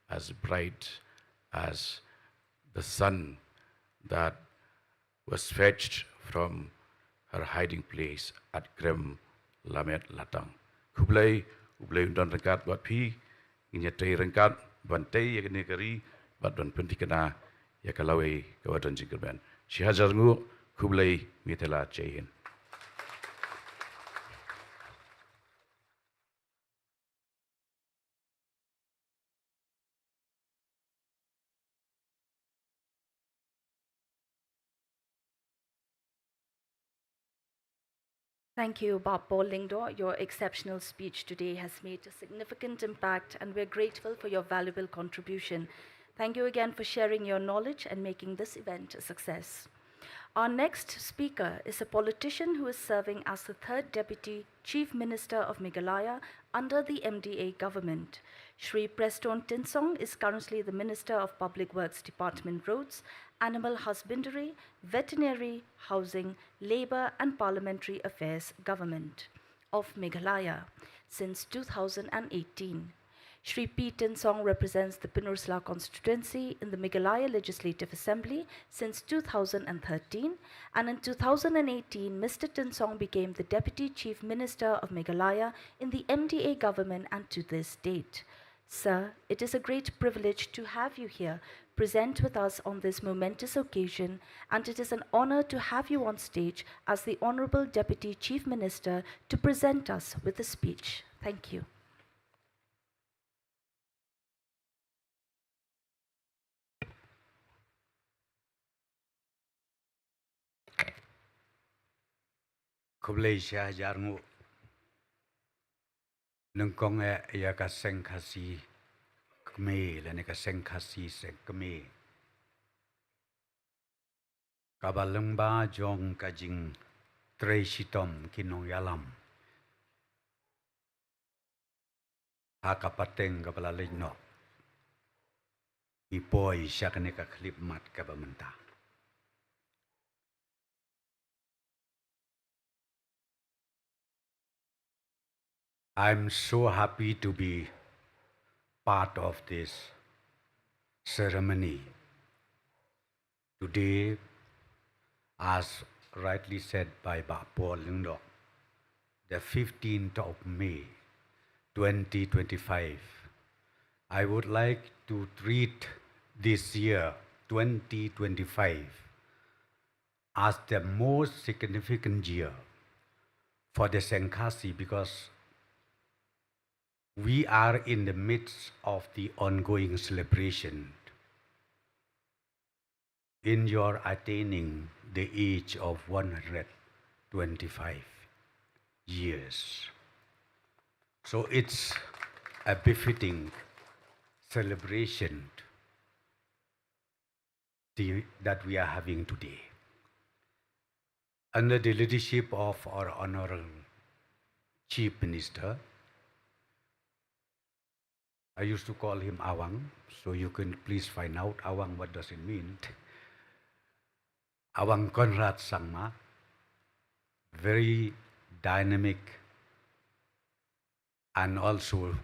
as bright as the sun that was fetched from her hiding place at Krem Lamet Latang. Kublai, Ublai Don Rangkat Wat Pi, Inyatay Rangkat, Bantay Yaganekari, Bat Don Pentikana, Yakalawe, Kawadon Jinkerban. Shihajarngu, Kublai, Mitela Jahin. Thank you, Bapo Lingdo. Your exceptional speech today has made a significant impact, and we're grateful for your valuable contribution. Thank you again for sharing your knowledge and making this event a success. Our next speaker is a politician who is serving as the third Deputy Chief Minister of Meghalaya under the MDA government. Shri Preston Tinsong is currently the Minister of Public Works Department Roads, Animal Husbandry, Veterinary, Housing, Labour and Parliamentary Affairs Government of Meghalaya since 2018. Shri P. Tinsong represents the Pinursla constituency in the Meghalaya Legislative Assembly since 2013, and in 2018, Mr. Tinsong became the Deputy Chief Minister of Meghalaya in the MDA government and to this date. Sir, it is a great privilege to have you here, present with us on this momentous occasion, and it is an honor to have you on stage as the Honorable Deputy Chief Minister to present us with a speech. Thank you. Malaysia jarngu nengkong ya ka Seng Khasi Kmie la ne ka Seng Khasi se Kmie kabalengba jong kajing trei sitom kinong yalam hakapateng kapala lejno ipoi syakane ka klip mat ka bamenta. I'm so happy to be part of this ceremony. Today, as rightly said by Bapo Lingdok, the 15th of May, 2025, I would like to treat this year, 2025, as the most significant year for the Seng Khasi because we are in the midst of the ongoing celebration in your attaining the age of 125 years. So it's a befitting celebration that we are having today. Under the leadership of our Honorable Chief Minister, I used to call him Awang, so you can please find out Awang what does it mean. Awang Conrad Sangma, very dynamic and also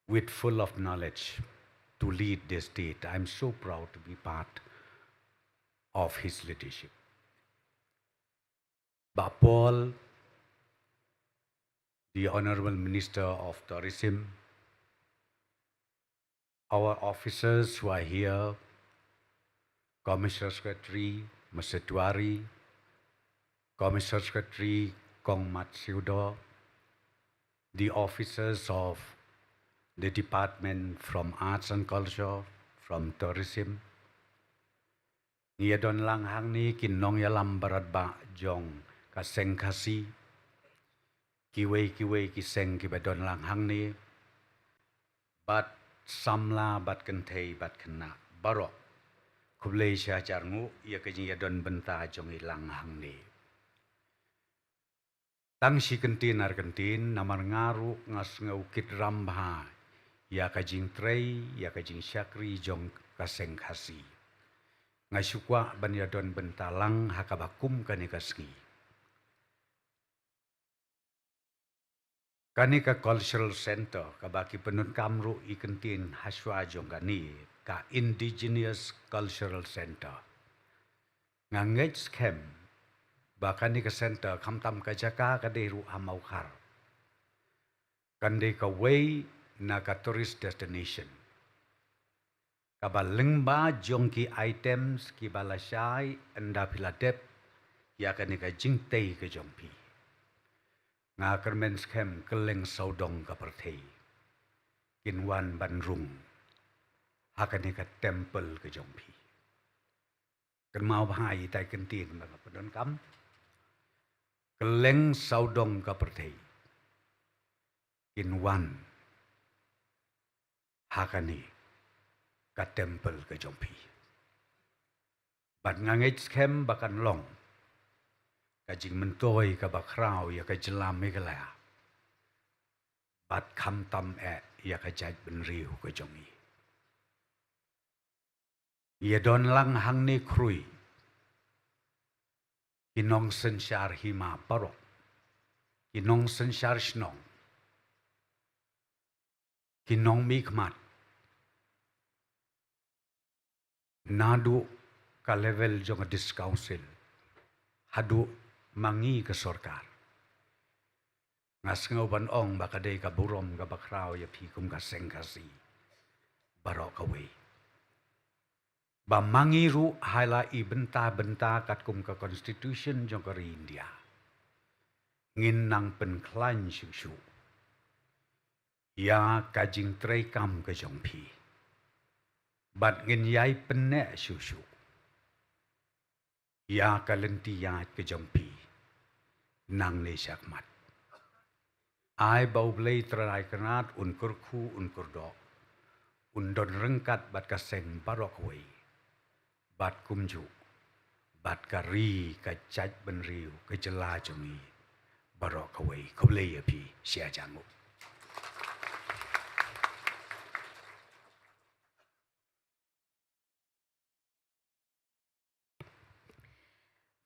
with full of knowledge to lead the state. I'm so proud to be part of his leadership. But Paul, the Honorable Minister of Tourism, our officers who are here, Commissioner Secretary Mr. Tuari, Commissioner Secretary Kong Mat Siudo, the officers of the Department from Arts and Culture, from Tourism. Ngia don lang hang ni kin nong yalam barat ba jong ka Seng Khasi, kiwei ki seng ki ba don lang hang ni, bat samla bat kentei bat kena barok kublei sya charngu ia kejing don benta jong ilang hang ni. Tang si kentin ar kentin namar ngaru ngas ngaukit rambha ia kajing trei ia kajing syakri jong ka Seng Khasi. Ngai sukwa ban ya don bentalang hakabakum kani kasngi. Kani ka Cultural Center kabaki penun kamru ikentin haswa jong kani ka Indigenous Cultural Center. Ngangej skem bakani ka center kamtam ka jaka ka deru hamaukar. Kande ka way na ka tourist destination. Kabalengba jongki items ki balasai enda piladep ya kani ka jingtei ke jongpi. Nga kermen skem keleng saudong ka perthei. Kinwan banrung hakani ka temple ke jongpi. Kan mau bahai tai kentin mga pedon kam. Keleng saudong ka perthei. Kinwan hakani ka temple ke jompi. Bat ngangit skem bakan long. Kajing mentoy ka bakrau ya ka jelam megalaya. Bat kam tam ya ka jaj benriu ke jomi. Ia don lang hang ni krui. Kinong sensyar hima parok. Kinong sensyar snong. Kinong mikmat. Nadu ka level jong dis council. Hadu mangi ke sorkar. Ngas ngauban ong bakadei ka burom ka bakrao ya pikum ka Seng Khasi. Barok away. Ba mangi ru hala i benta kat kum ka constitution jong ka India. Ngin nang penklan syusyu. Ya kajing trei kam ke jong pi. Bat ngin yai penek syusyu. Ya kalenti ya ke jompi. Nang le syakmat. Ai bau blei terai kenat unkur ku unkur dok. Undon rengkat bat kaseng barok wei. Bat kumju. Bat kari kacaj benriu kejela jongi. Barok wei kublei api sia jangu.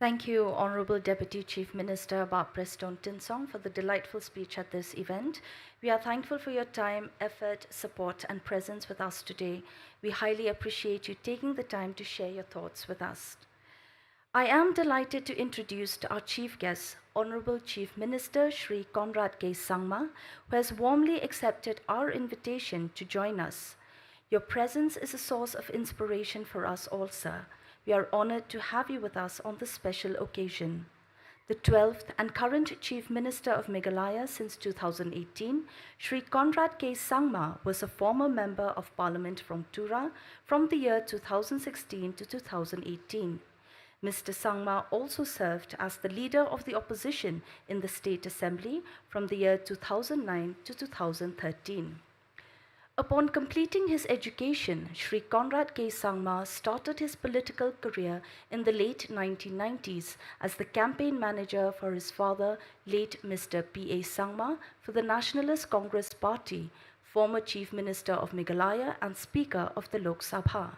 Thank you, Honorable Deputy Chief Minister Bap Preston Tinsong, for the delightful speech at this event. We are thankful for your time, effort, support, and presence with us today. We highly appreciate you taking the time to share your thoughts with us. I am delighted to introduce our chief guest, Honorable Chief Minister Shri Conrad K. Sangma, who has warmly accepted our invitation to join us. Your presence is a source of inspiration for us all, sir. We are honored to have you with us on this special occasion. The 12th and current Chief Minister of Meghalaya since 2018, Shri Conrad K. Sangma was a former Member of Parliament from Tura from the year 2016 to 2018. Mr. Sangma also served as the Leader of the Opposition in the State Assembly from the year 2009 to 2013. Upon completing his education, Shri Conrad K. Sangma started his political career in the late 1990s as the campaign manager for his father, late Mr. P.A. Sangma, for the Nationalist Congress Party, former Chief Minister of Meghalaya and Speaker of the Lok Sabha.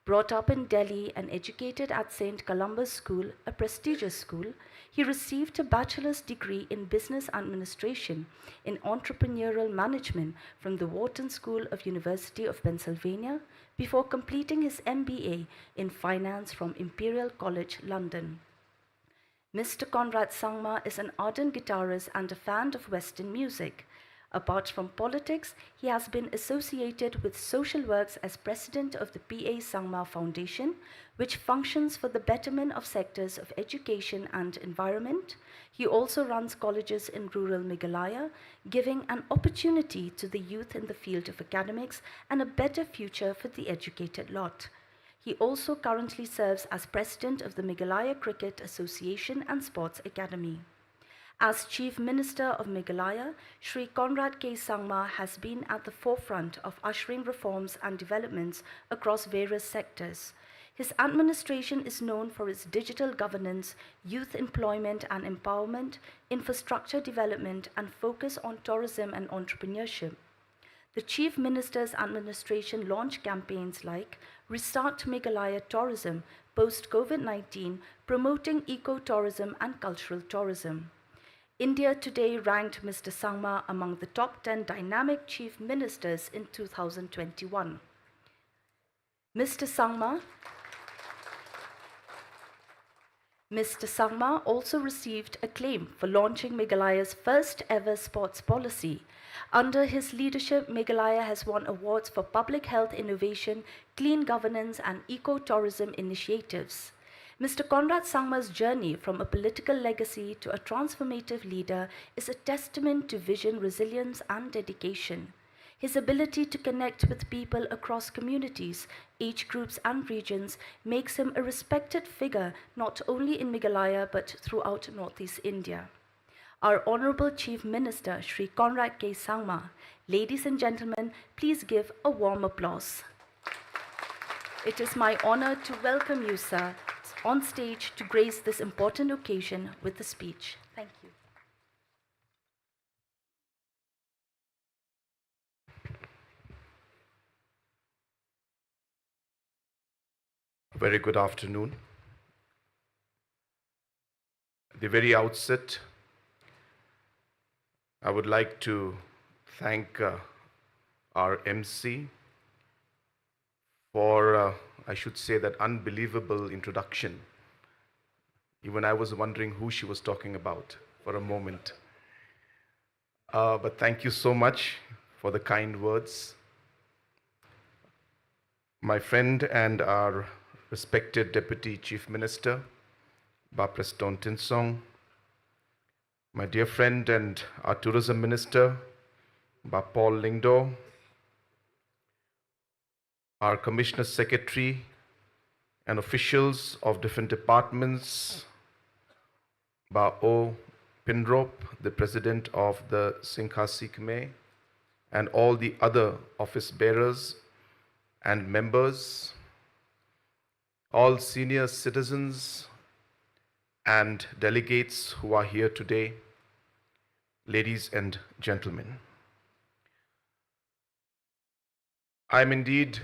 Brought up in Delhi and educated at St. Columba's School, a prestigious school, he received a bachelor's degree in business administration in entrepreneurial management from the Wharton School of University of Pennsylvania before completing his MBA in finance from Imperial College, London. Mr. Conrad Sangma is an ardent guitarist and a fan of Western music. Apart from politics, he has been associated with social works as president of the P.A. Sangma Foundation, which functions for the betterment of sectors of education and environment. He also runs colleges in rural Meghalaya, giving an opportunity to the youth in the field of academics and a better future for the educated lot. He also currently serves as president of the Meghalaya Cricket Association and Sports Academy. As Chief Minister of Meghalaya, Shri Conrad K. Sangma has been at the forefront of ushering reforms and developments across various sectors. His administration is known for its digital governance, youth employment and empowerment, infrastructure development, and focus on tourism and entrepreneurship. The Chief Minister's administration launched campaigns like Restart Meghalaya Tourism post-COVID-19, promoting eco-tourism and cultural tourism. India Today ranked Mr. Sangma among the top 10 dynamic chief ministers in 2021. Mr. Sangma also received acclaim for launching Meghalaya's first ever sports policy. Under his leadership, Meghalaya has won awards for public health innovation, clean governance, and eco-tourism initiatives. Mr. Conrad Sangma's journey from a political legacy to a transformative leader is a testament to vision, resilience, and dedication. His ability to connect with people across communities, age groups, and regions makes him a respected figure not only in Meghalaya but throughout Northeast India. Our Honorable Chief Minister, Shri Conrad K. Sangma. Ladies and gentlemen, please give a warm applause. It is my honor to welcome you, sir, on stage to grace this important occasion with a speech. Thank you. Very good afternoon. At the very outset, I would like to thank our MC for, I should say, that unbelievable introduction. Even I was wondering who she was talking about for a moment. But thank you so much for the kind words. My friend and our respected Deputy Chief Minister, Preston Tinsong, my dear friend and our Tourism Minister, Paul Lingdo, our Commissioner Secretary and officials of different departments, O. Pinrop, the President of the Seng Khasi Kmie, and all the other office bearers and members, all senior citizens and delegates who are here today, ladies and gentlemen. I'm indeed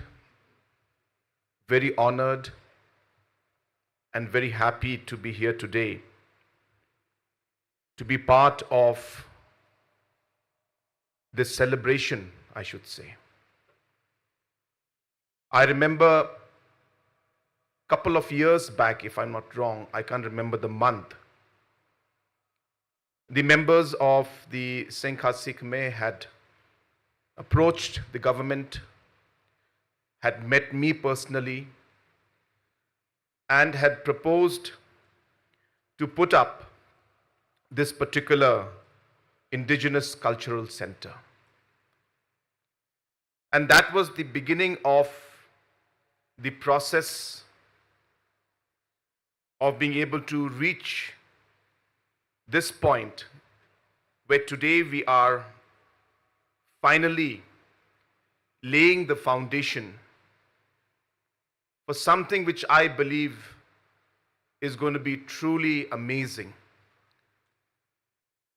very honored and very happy to be here today, to be part of this celebration, I should say. I remember a couple of years back, if I'm not wrong, I can't remember the month, the members of the Seng Khasi Kmie had approached the government, had met me personally, and had proposed to put up this particular Indigenous Cultural Center. And that was the beginning of the process of being able to reach this point where today we are finally laying the foundation for something which I believe is going to be truly amazing.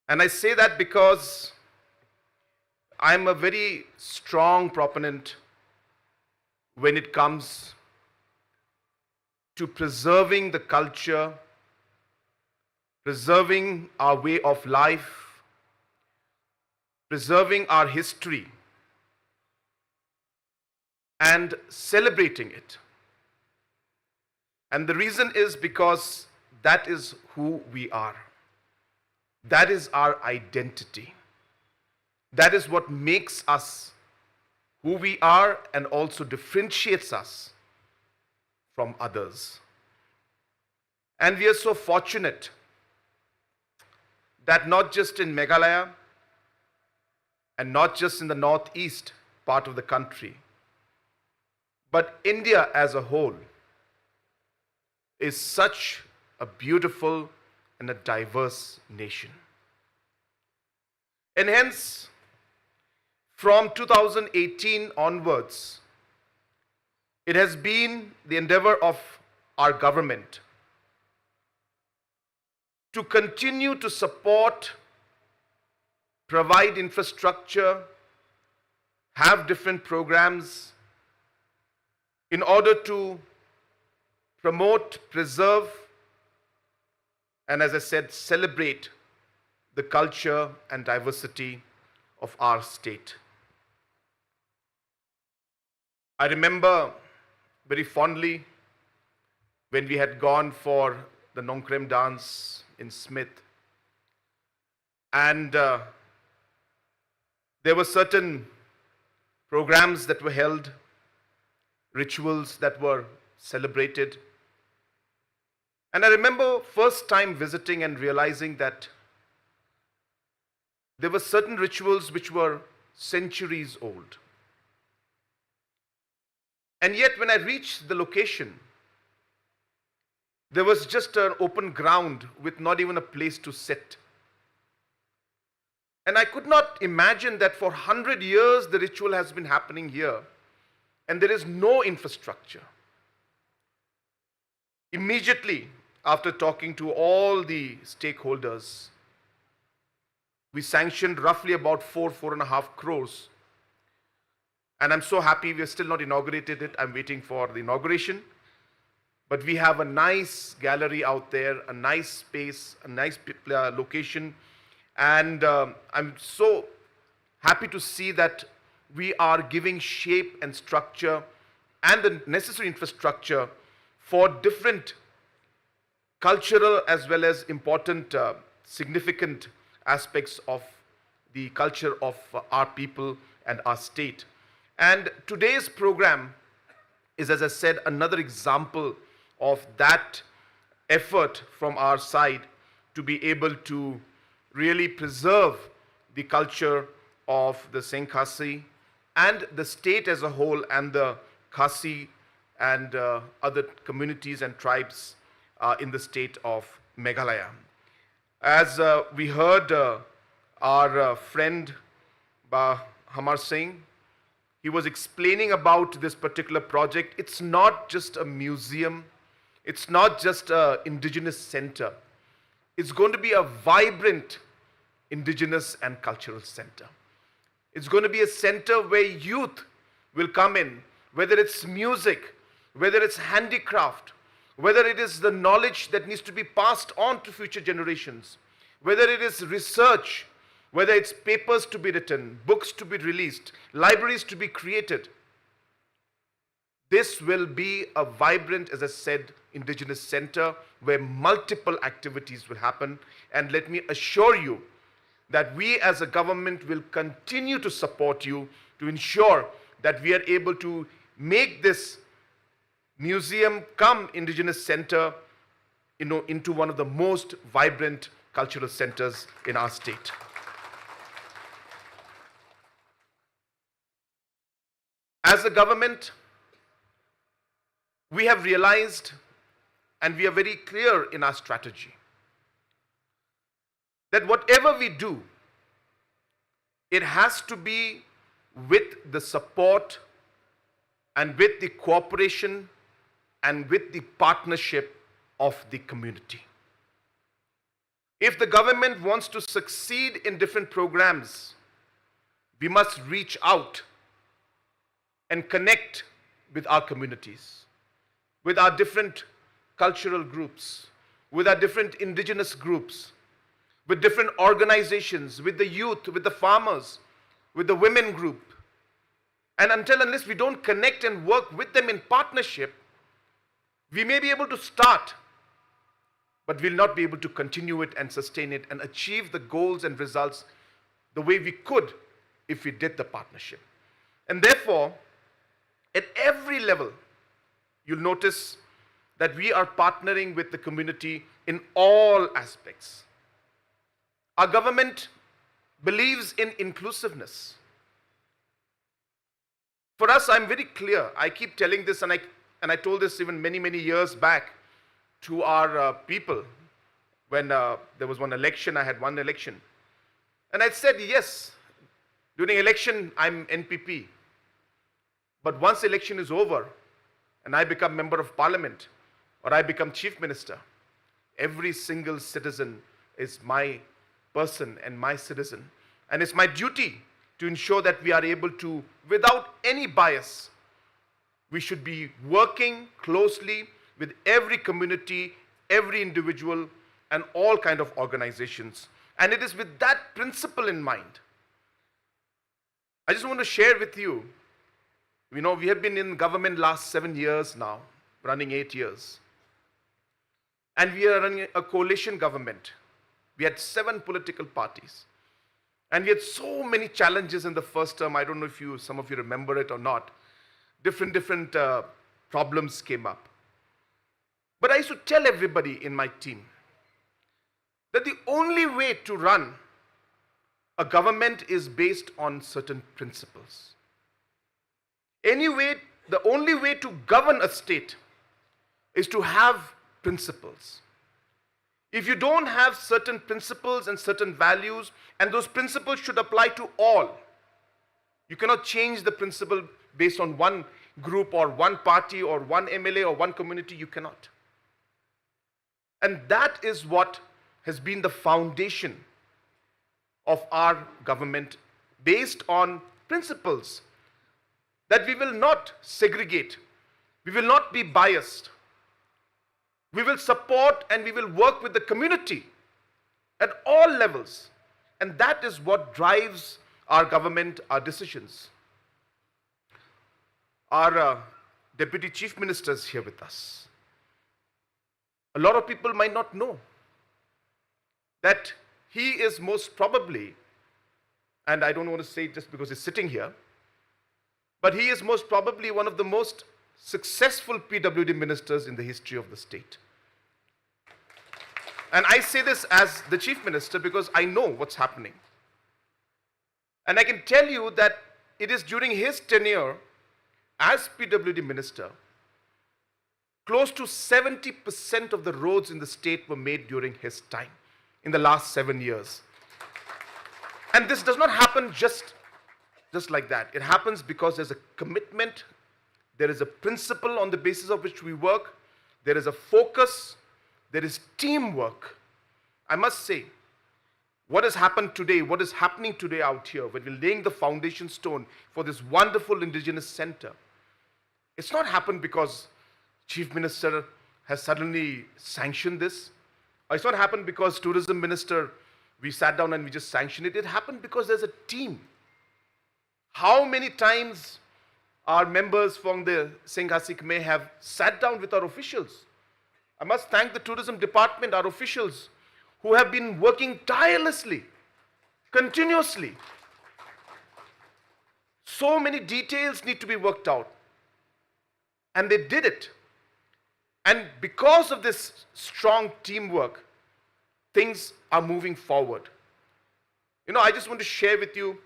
And I say that because I'm a very strong proponent when it comes to preserving the culture, preserving our way of life, preserving our history, and celebrating it. And the reason is because that is who we are. That is our identity. That is what makes us who we are and also differentiates us from others. And we are so fortunate that not just in Meghalaya and not just in the northeast part of the country, but India as a whole is such a beautiful and a diverse nation. And hence, from 2018 onwards, it has been the endeavor of our government to continue to support, provide infrastructure, have different programs in order to promote, preserve, and as I said, celebrate the culture and diversity of our state. I remember very fondly when we had gone for the Nongkrem dance in Smith, and there were certain programs that were held, rituals that were celebrated. And I remember first time visiting and realizing that there were certain rituals which were centuries old. And yet when I reached the location, there was just an open ground with not even a place to sit. And I could not imagine that for 100 years the ritual has been happening here and there is no infrastructure. Immediately after talking to all the stakeholders, we sanctioned roughly about 4.5 crores. And I'm so happy we have still not inaugurated it. I'm waiting for the inauguration. But we have a nice gallery out there, a nice space, a nice location. And I'm so happy to see that we are giving shape and structure and the necessary infrastructure for different cultural as well as important, significant aspects of the culture of our people and our state. And today's program is, as I said, another example of that effort from our side to be able to really preserve the culture of the Seng Khasi and the state as a whole and the Khasi and other communities and tribes in the state of Meghalaya. As we heard our friend Hamar Singh, he was explaining about this particular project. It's not just a museum. It's not just an Indigenous center. It's going to be a vibrant Indigenous and cultural center. It's going to be a center where youth will come in, whether it's music, whether it's handicraft, whether it is the knowledge that needs to be passed on to future generations, whether it is research, whether it's papers to be written, books to be released, libraries to be created. This will be a vibrant, as I said, Indigenous center where multiple activities will happen. And let me assure you that we as a government will continue to support you to ensure that we are able to make this museum come Indigenous center into one of the most vibrant cultural centers in our state. As a government, we have realized, and we are very clear in our strategy, that whatever we do, it has to be with the support and with the cooperation and with the partnership of the community. If the government wants to succeed in different programs, we must reach out and connect with our communities, with our different cultural groups, with our different indigenous groups, with different organizations, with the youth, with the farmers, with the women group. And unless we don't connect and work with them in partnership, we may be able to start, but we'll not be able to continue it and sustain it and achieve the goals and results the way we could if we did the partnership. And therefore, at every level, you'll notice that we are partnering with the community in all aspects. Our government believes in inclusiveness. For us, I'm very clear. I keep telling this, and I told this even many, many years back to our people when there was one election. I had one election. And I said, yes, during election, I'm NPP. But once election is over and I become member of parliament or I become chief minister, every single citizen is my person and my citizen. And it's my duty to ensure that we are able to, without any bias, we should be working closely with every community, every individual, and all kind of organizations. And it is with that principle in mind. I just want to share with you, we have been in government last 7 years now, running 8 years. And we are running a coalition government. We had 7 political parties. And we had so many challenges in the first term. I don't know if some of you remember it or not. Different problems came up. But I used to tell everybody in my team that the only way to run a government is based on certain principles. Anyway, the only way to govern a state is to have principles. If you don't have certain principles and certain values, and those principles should apply to all, you cannot change the principle based on one group or one party or one MLA or one community. You cannot. And that is what has been the foundation of our government, based on principles that we will not segregate, we will not be biased, we will support and we will work with the community at all levels. And that is what drives our government, our decisions. Our Deputy Chief Minister is here with us. A lot of people might not know that he is most probably, and I don't want to say it just because he's sitting here, but he is most probably one of the most successful PWD ministers in the history of the state. And I say this as the Chief Minister because I know what's happening. And I can tell you that it is during his tenure as PWD Minister, close to 70% of the roads in the state were made during his time, in the last 7 years. And this does not happen just like that. It happens because there's a commitment, there is a principle on the basis of which we work, there is a focus, there is teamwork. I must say, what has happened today, what is happening today out here, when we're laying the foundation stone for this wonderful Indigenous center, it's not happened because Chief Minister has suddenly sanctioned this. Or it's not happened because Tourism Minister, we sat down and we just sanctioned it. It happened because there's a team. How many times our members from the Seng Khasi Kmie have sat down with our officials? I must thank the tourism department, our officials, who have been working tirelessly, continuously. So many details need to be worked out. And they did it. And because of this strong teamwork, things are moving forward. You know, I just want to share with you,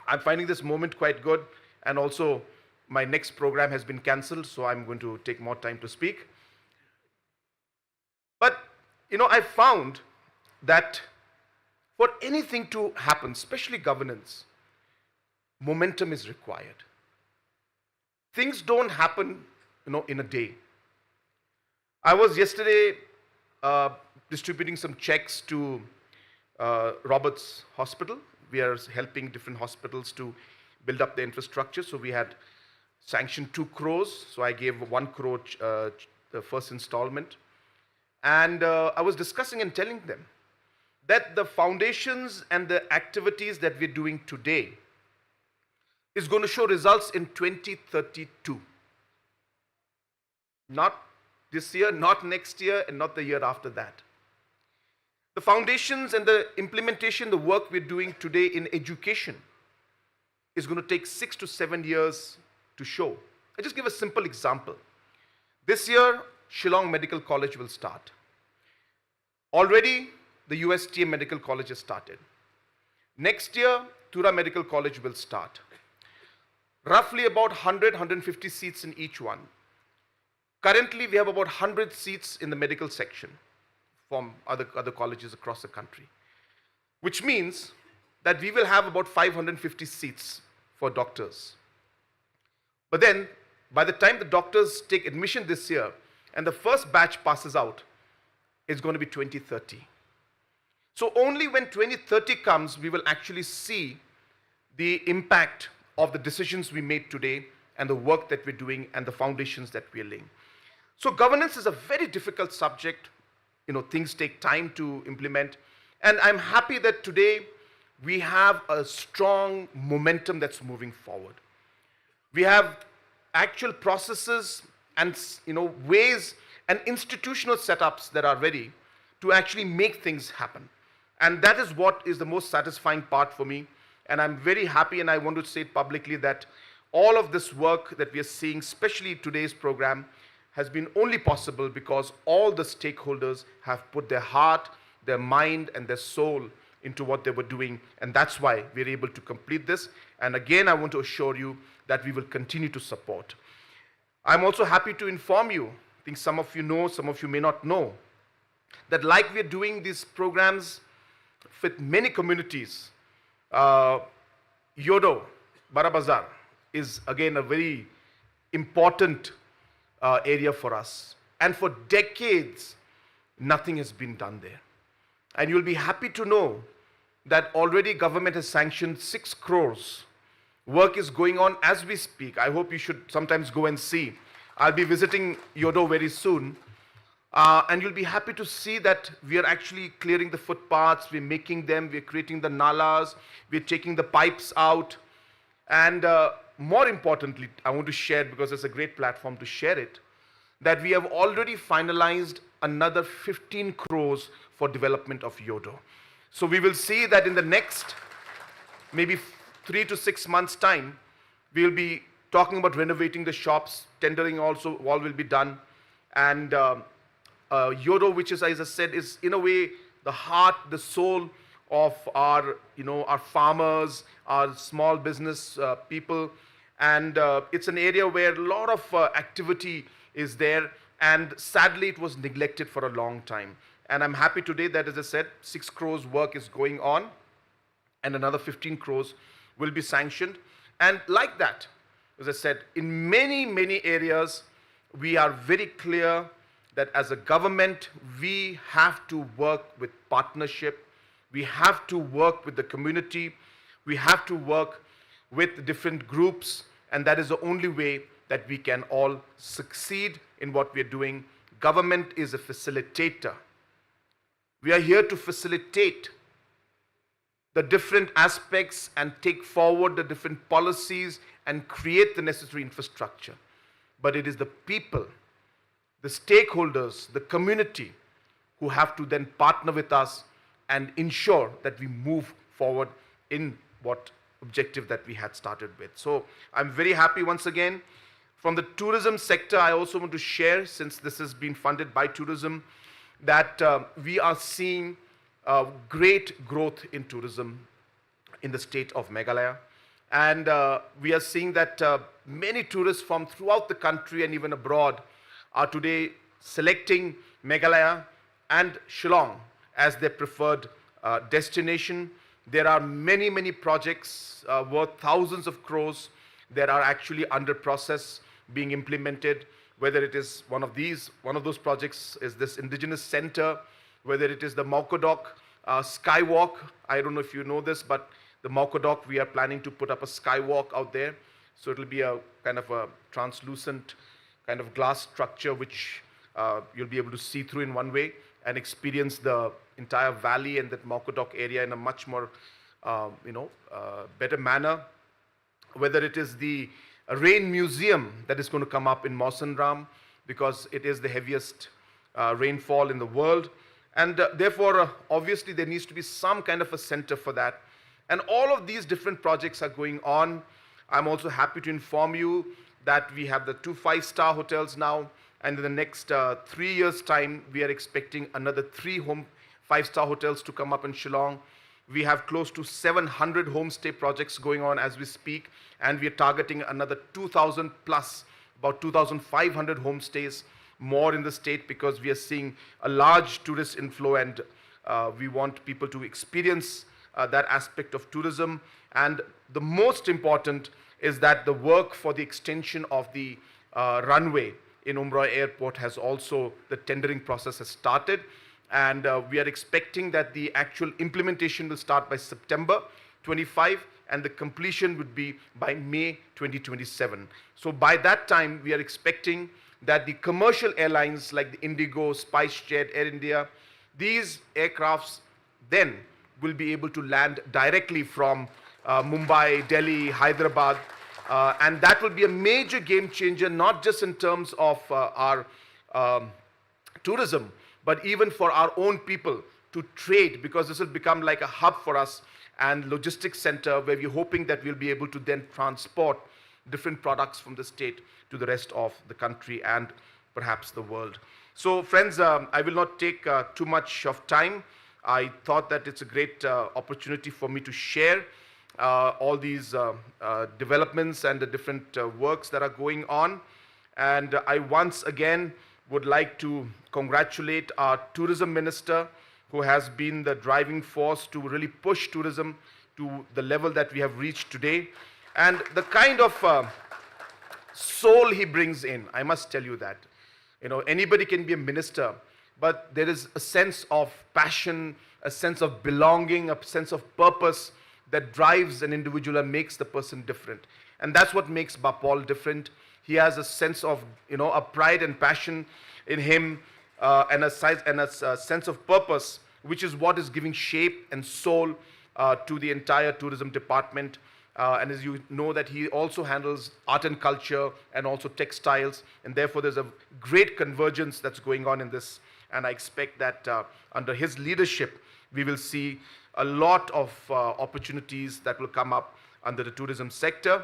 I'm finding this moment quite good, and also my next program has been cancelled, so I'm going to take more time to speak. But, you know, I found that for anything to happen, especially governance, momentum is required. Things don't happen, you know, in a day. I was yesterday distributing some checks to Roberts Hospital. We are helping different hospitals to build up their infrastructure. So we had sanctioned 2 crores. So I gave 1 crore the first installment. And I was discussing and telling them that the foundations and the activities that we're doing today is going to show results in 2032. Not this year, not next year, and not the year after that. The foundations and the implementation, the work we're doing today in education is going to take 6 to 7 years to show. I'll just give a simple example. This year, Shillong Medical College will start. Already, the USTA Medical College has started. Next year, Tura Medical College will start. Roughly about 100-150 seats in each one. Currently, we have about 100 seats in the medical section from other colleges across the country, which means that we will have about 550 seats for doctors. But then, by the time the doctors take admission this year and the first batch passes out, it's going to be 2030. So only when 2030 comes, we will actually see the impact of the decisions we made today and the work that we're doing and the foundations that we're laying. So governance is a very difficult subject. You know, things take time to implement. And I'm happy that today we have a strong momentum that's moving forward. We have actual processes and, you know, ways and institutional setups that are ready to actually make things happen. And that is what is the most satisfying part for me. And I'm very happy, and I want to say it publicly, that all of this work that we are seeing, especially today's program, has been only possible because all the stakeholders have put their heart, their mind, and their soul into what they were doing. And that's why we're able to complete this. And again, I want to assure you that we will continue to support. I'm also happy to inform you, I think some of you know, some of you may not know, that like we're doing these programs with many communities, Yodo, Barabazar is again a very important area for us. And for decades, nothing has been done there. And you'll be happy to know that already government has sanctioned 6 crores. Work is going on as we speak. I hope you should sometimes go and see. I'll be visiting Yodo very soon. And you'll be happy to see that we are actually clearing the footpaths, we're making them, we're creating the nalas, we're taking the pipes out. And more importantly, I want to share, because it's a great platform to share it, that we have already finalized another 15 crores for development of Yodo. So we will see that in the next maybe 3 to 6 months' time, we'll be talking about renovating the shops, tendering also, all will be done. And Yodo, which is, as I said, is in a way the heart, the soul of our, you know, our farmers, our small business people. And it's an area where a lot of activity is there. And sadly, it was neglected for a long time. And I'm happy today that, as I said, 6 crores work is going on. And another 15 crores will be sanctioned. And like that, as I said, in many, many areas, we are very clear that as a government, we have to work with partnership. We have to work with the community. We have to work with different groups. And that is the only way that we can all succeed in what we're doing. Government is a facilitator. We are here to facilitate the different aspects and take forward the different policies and create the necessary infrastructure. But it is the people, the stakeholders, the community who have to then partner with us and ensure that we move forward in what objective that we had started with. So I'm very happy once again. From the tourism sector, I also want to share, since this has been funded by tourism, that we are seeing great growth in tourism in the state of Meghalaya. And we are seeing that many tourists from throughout the country and even abroad are today selecting Meghalaya and Shillong as their preferred destination. There are many, many projects worth thousands of crores that are actually under process being implemented, whether it is one of those projects is this Indigenous Center, whether it is the Maukodok Skywalk. I don't know if you know this, but the Maukodok, we are planning to put up a skywalk out there. So it'll be a kind of a translucent kind of glass structure which you'll be able to see through in one way and experience the entire valley and that Maukodok area in a much more, better manner. Whether it is the rain museum that is going to come up in Mausanram, because it is the heaviest rainfall in the world. And therefore, obviously, there needs to be some kind of a center for that. And all of these different projects are going on. I'm also happy to inform you that we have the 2 5-star hotels now, and in the next 3 years' time, we are expecting another 3 5-star hotels to come up in Shillong. We have close to 700 homestay projects going on as we speak, and we are targeting another 2,000 plus, about 2,500 homestays more in the state, because we are seeing a large tourist inflow, and we want people to experience that aspect of tourism. And the most important is that the work for the extension of the runway in Umroi Airport has also, the tendering process has started. And we are expecting that the actual implementation will start by September 25, and the completion would be by May 2027. So by that time, we are expecting that the commercial airlines like the Indigo, SpiceJet, Air India, these aircrafts then will be able to land directly from Mumbai, Delhi, Hyderabad, and that will be a major game changer, not just in terms of our tourism, but even for our own people to trade, because this will become like a hub for us and logistics center where we're hoping that we'll be able to then transport different products from the state to the rest of the country and perhaps the world. So friends, I will not take too much of time. I thought that it's a great opportunity for me to share all these developments and the different works that are going on. And I once again would like to congratulate our tourism minister, who has been the driving force to really push tourism to the level that we have reached today. And the kind of soul he brings in, I must tell you that. You know, anybody can be a minister, but there is a sense of passion, a sense of belonging, a sense of purpose that drives an individual and makes the person different. And that's what makes Bapol different. He has a sense of, a pride and passion in him, and a sense of purpose, which is what is giving shape and soul to the entire tourism department. And as you know, that he also handles art and culture and also textiles, and therefore there's a great convergence that's going on in this. And I expect that under his leadership, we will see a lot of opportunities that will come up under the tourism sector.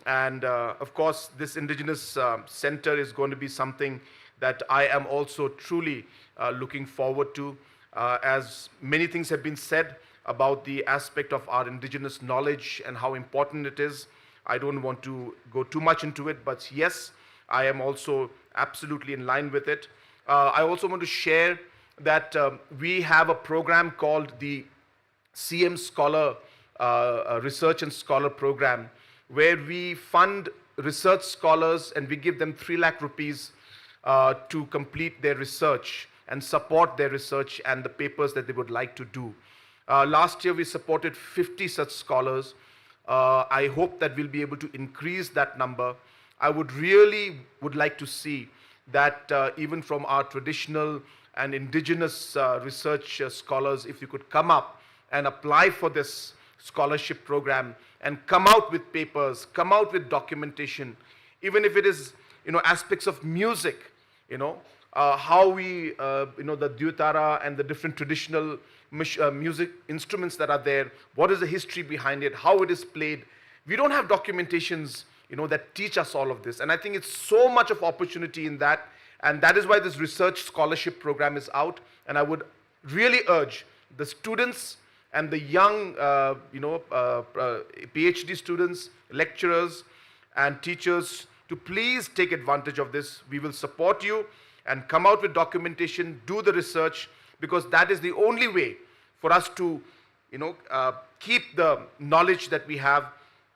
And of course, this Indigenous Center is going to be something that I am also truly looking forward to. As many things have been said about the aspect of our indigenous knowledge and how important it is, I don't want to go too much into it, but yes, I am also absolutely in line with it. I also want to share that we have a program called the CM Scholar Research and Scholar Program, where we fund research scholars and we give them 3 lakh rupees to complete their research and support their research and the papers that they would like to do. Last year we supported 50 such scholars. I hope that we'll be able to increase that number. I would like to see that even from our traditional and indigenous research scholars, if you could come up and apply for this scholarship program and come out with papers, come out with documentation, even if it is, aspects of music, how we, the Dyutara and the different traditional music instruments that are there, what is the history behind it, how it is played. We don't have documentations, that teach us all of this. And I think it's so much of opportunity in that. And that is why this research scholarship program is out. And I would really urge the students and the young, PhD students, lecturers, and teachers to please take advantage of this. We will support you and come out with documentation, do the research, because that is the only way for us to, keep the knowledge that we have,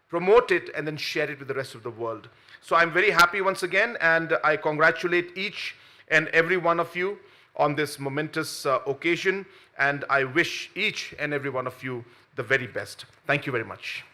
promote it, and then share it with the rest of the world. So I'm very happy once again, and I congratulate each and every one of you on this momentous occasion, and I wish each and every one of you the very best. Thank you very much.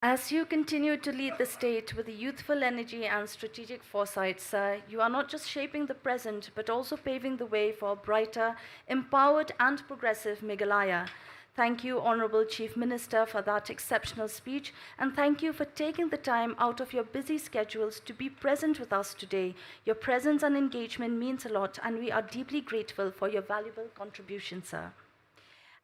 As you continue to lead the state with youthful energy and strategic foresight, sir, you are not just shaping the present, but also paving the way for a brighter, empowered and progressive Meghalaya. Thank you, Honorable Chief Minister, for that exceptional speech, and thank you for taking the time out of your busy schedules to be present with us today. Your presence and engagement means a lot, and we are deeply grateful for your valuable contribution, sir.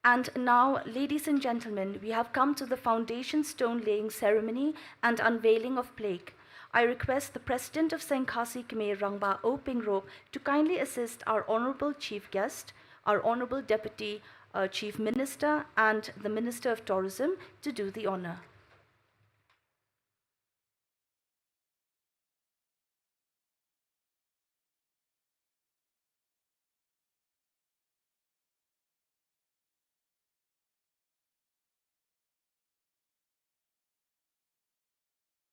And now, ladies and gentlemen, we have come to the foundation stone laying ceremony and unveiling of plaque. I request the President of Seng Khasi Kmie Rangba O Pingrop to kindly assist our Honorable Chief Guest, our Honorable Deputy Chief Minister, and the Minister of Tourism to do the honor.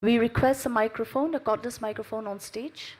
We request a microphone, a cordless microphone on stage.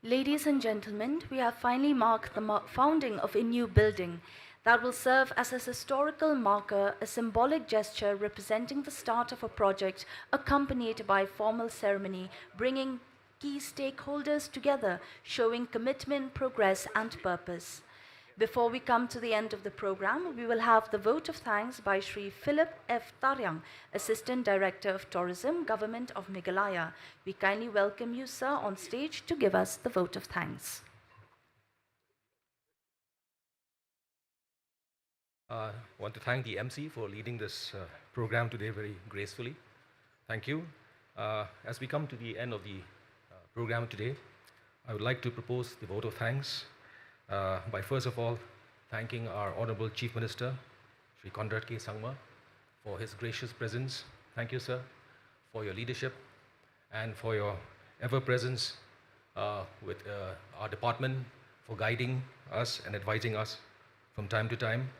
Ladies and gentlemen, we have finally marked the founding of a new building that will serve as a historical marker, a symbolic gesture representing the start of a project accompanied by formal ceremony, bringing key stakeholders together, showing commitment, progress, and purpose. Before we come to the end of the program, we will have the vote of thanks by Shri Philip F. Taryang, Assistant Director of Tourism, Government of Meghalaya. We kindly welcome you, sir, on stage to give us the vote of thanks. I want to thank the MC for leading this program today very gracefully. Thank you. As we come to the end of the program today, I would like to propose the vote of thanks by first of all thanking our Honorable Chief Minister, Shri Conrad K. Sangma, for his gracious presence. Thank you, sir, for your leadership and for your ever-presence with our department, for guiding us and advising us from time to time.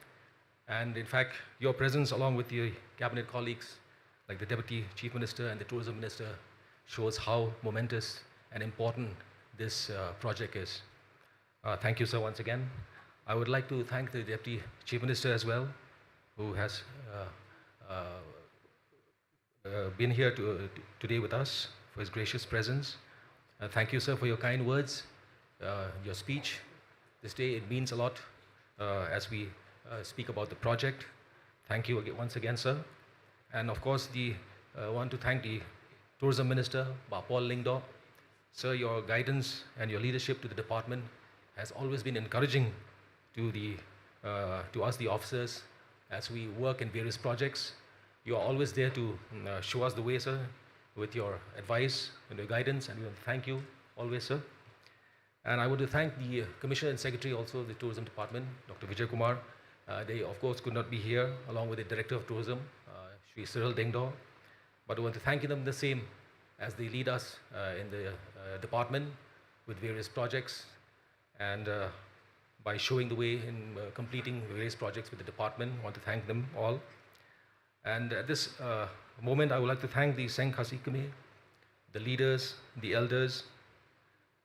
And in fact, your presence along with your cabinet colleagues, like the Deputy Chief Minister and the Tourism Minister, shows how momentous and important this project is. Thank you, sir, once again. I would like to thank the Deputy Chief Minister as well, who has been here today with us, for his gracious presence. Thank you, sir, for your kind words, your speech. This day, it means a lot as we speak about the project. Thank you once again, sir. And of course, I want to thank the Tourism Minister, Paul Lingdo. Sir, your guidance and your leadership to the department has always been encouraging to us, the officers, as we work in various projects. You are always there to show us the way, sir, with your advice and your guidance, and we want to thank you always, sir. And I want to thank the Commissioner and Secretary also of the Tourism Department, Dr. Vijay Kumar. They, of course, could not be here, along with the Director of Tourism, Sri Cyril Dengdo. But I want to thank them the same as they lead us in the department with various projects, and by showing the way in completing various projects with the department. I want to thank them all. And at this moment, I would like to thank the Seng Khasi Kmie, the leaders, the elders,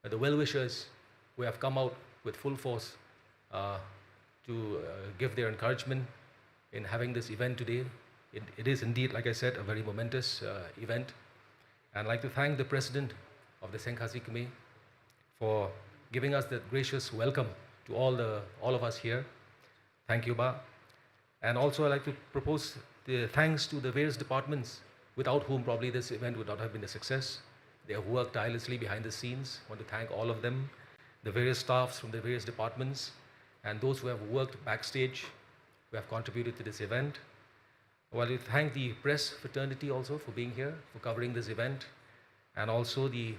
the well-wishers who have come out with full force to give their encouragement in having this event today. It is indeed, like I said, a very momentous event. And I'd like to thank the President of the Seng Khasi Kmie for giving us that gracious welcome to all of us here. Thank you, Ba. And also I'd like to propose the thanks to the various departments without whom probably this event would not have been a success. They have worked tirelessly behind the scenes. I want to thank all of them, the various staffs from the various departments, and those who have worked backstage, who have contributed to this event. I want to thank the press fraternity also for being here, for covering this event, and also the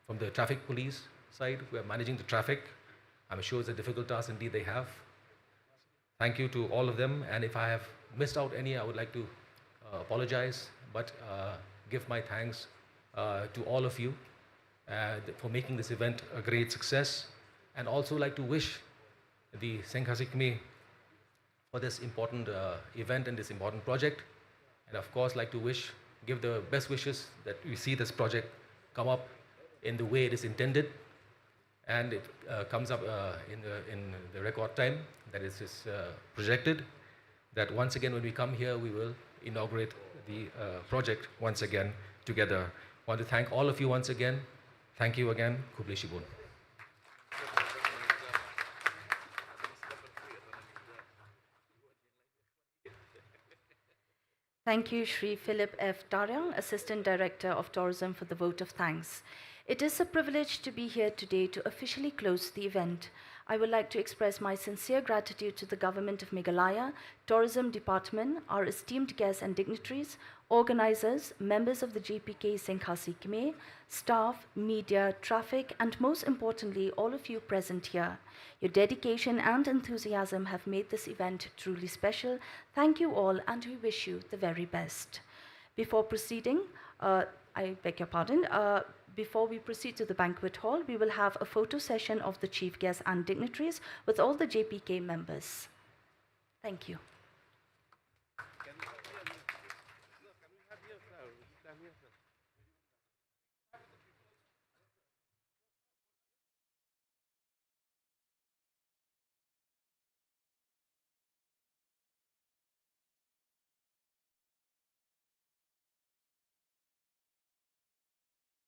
from the traffic police side who are managing the traffic. I'm sure it's a difficult task indeed they have. Thank you to all of them, and if I have missed out any, I would like to apologize, but give my thanks to all of you for making this event a great success, and also like to wish the Seng Khasi Kmie for this important event and this important project, and of course like to give the best wishes that we see this project come up in the way it is intended, and it comes up in the record time that is projected, that once again when we come here we will inaugurate the project once again together. I want to thank all of you once again. Thank you again. Kuble Shibun. Thank you, Shri Philip F. Daryang, Assistant Director of Tourism, for the vote of thanks. It is a privilege to be here today to officially close the event. I would like to express my sincere gratitude to the Government of Meghalaya, Tourism Department, our esteemed guests and dignitaries, organizers, members of the JPK Seng Khasi Kmie, staff, media, traffic, and most importantly, all of you present here. Your dedication and enthusiasm have made this event truly special. Thank you all, and we wish you the very best. Before proceeding, I beg your pardon, before we proceed to the banquet hall, we will have a photo session of the chief guests and dignitaries with all the JPK members. Thank you.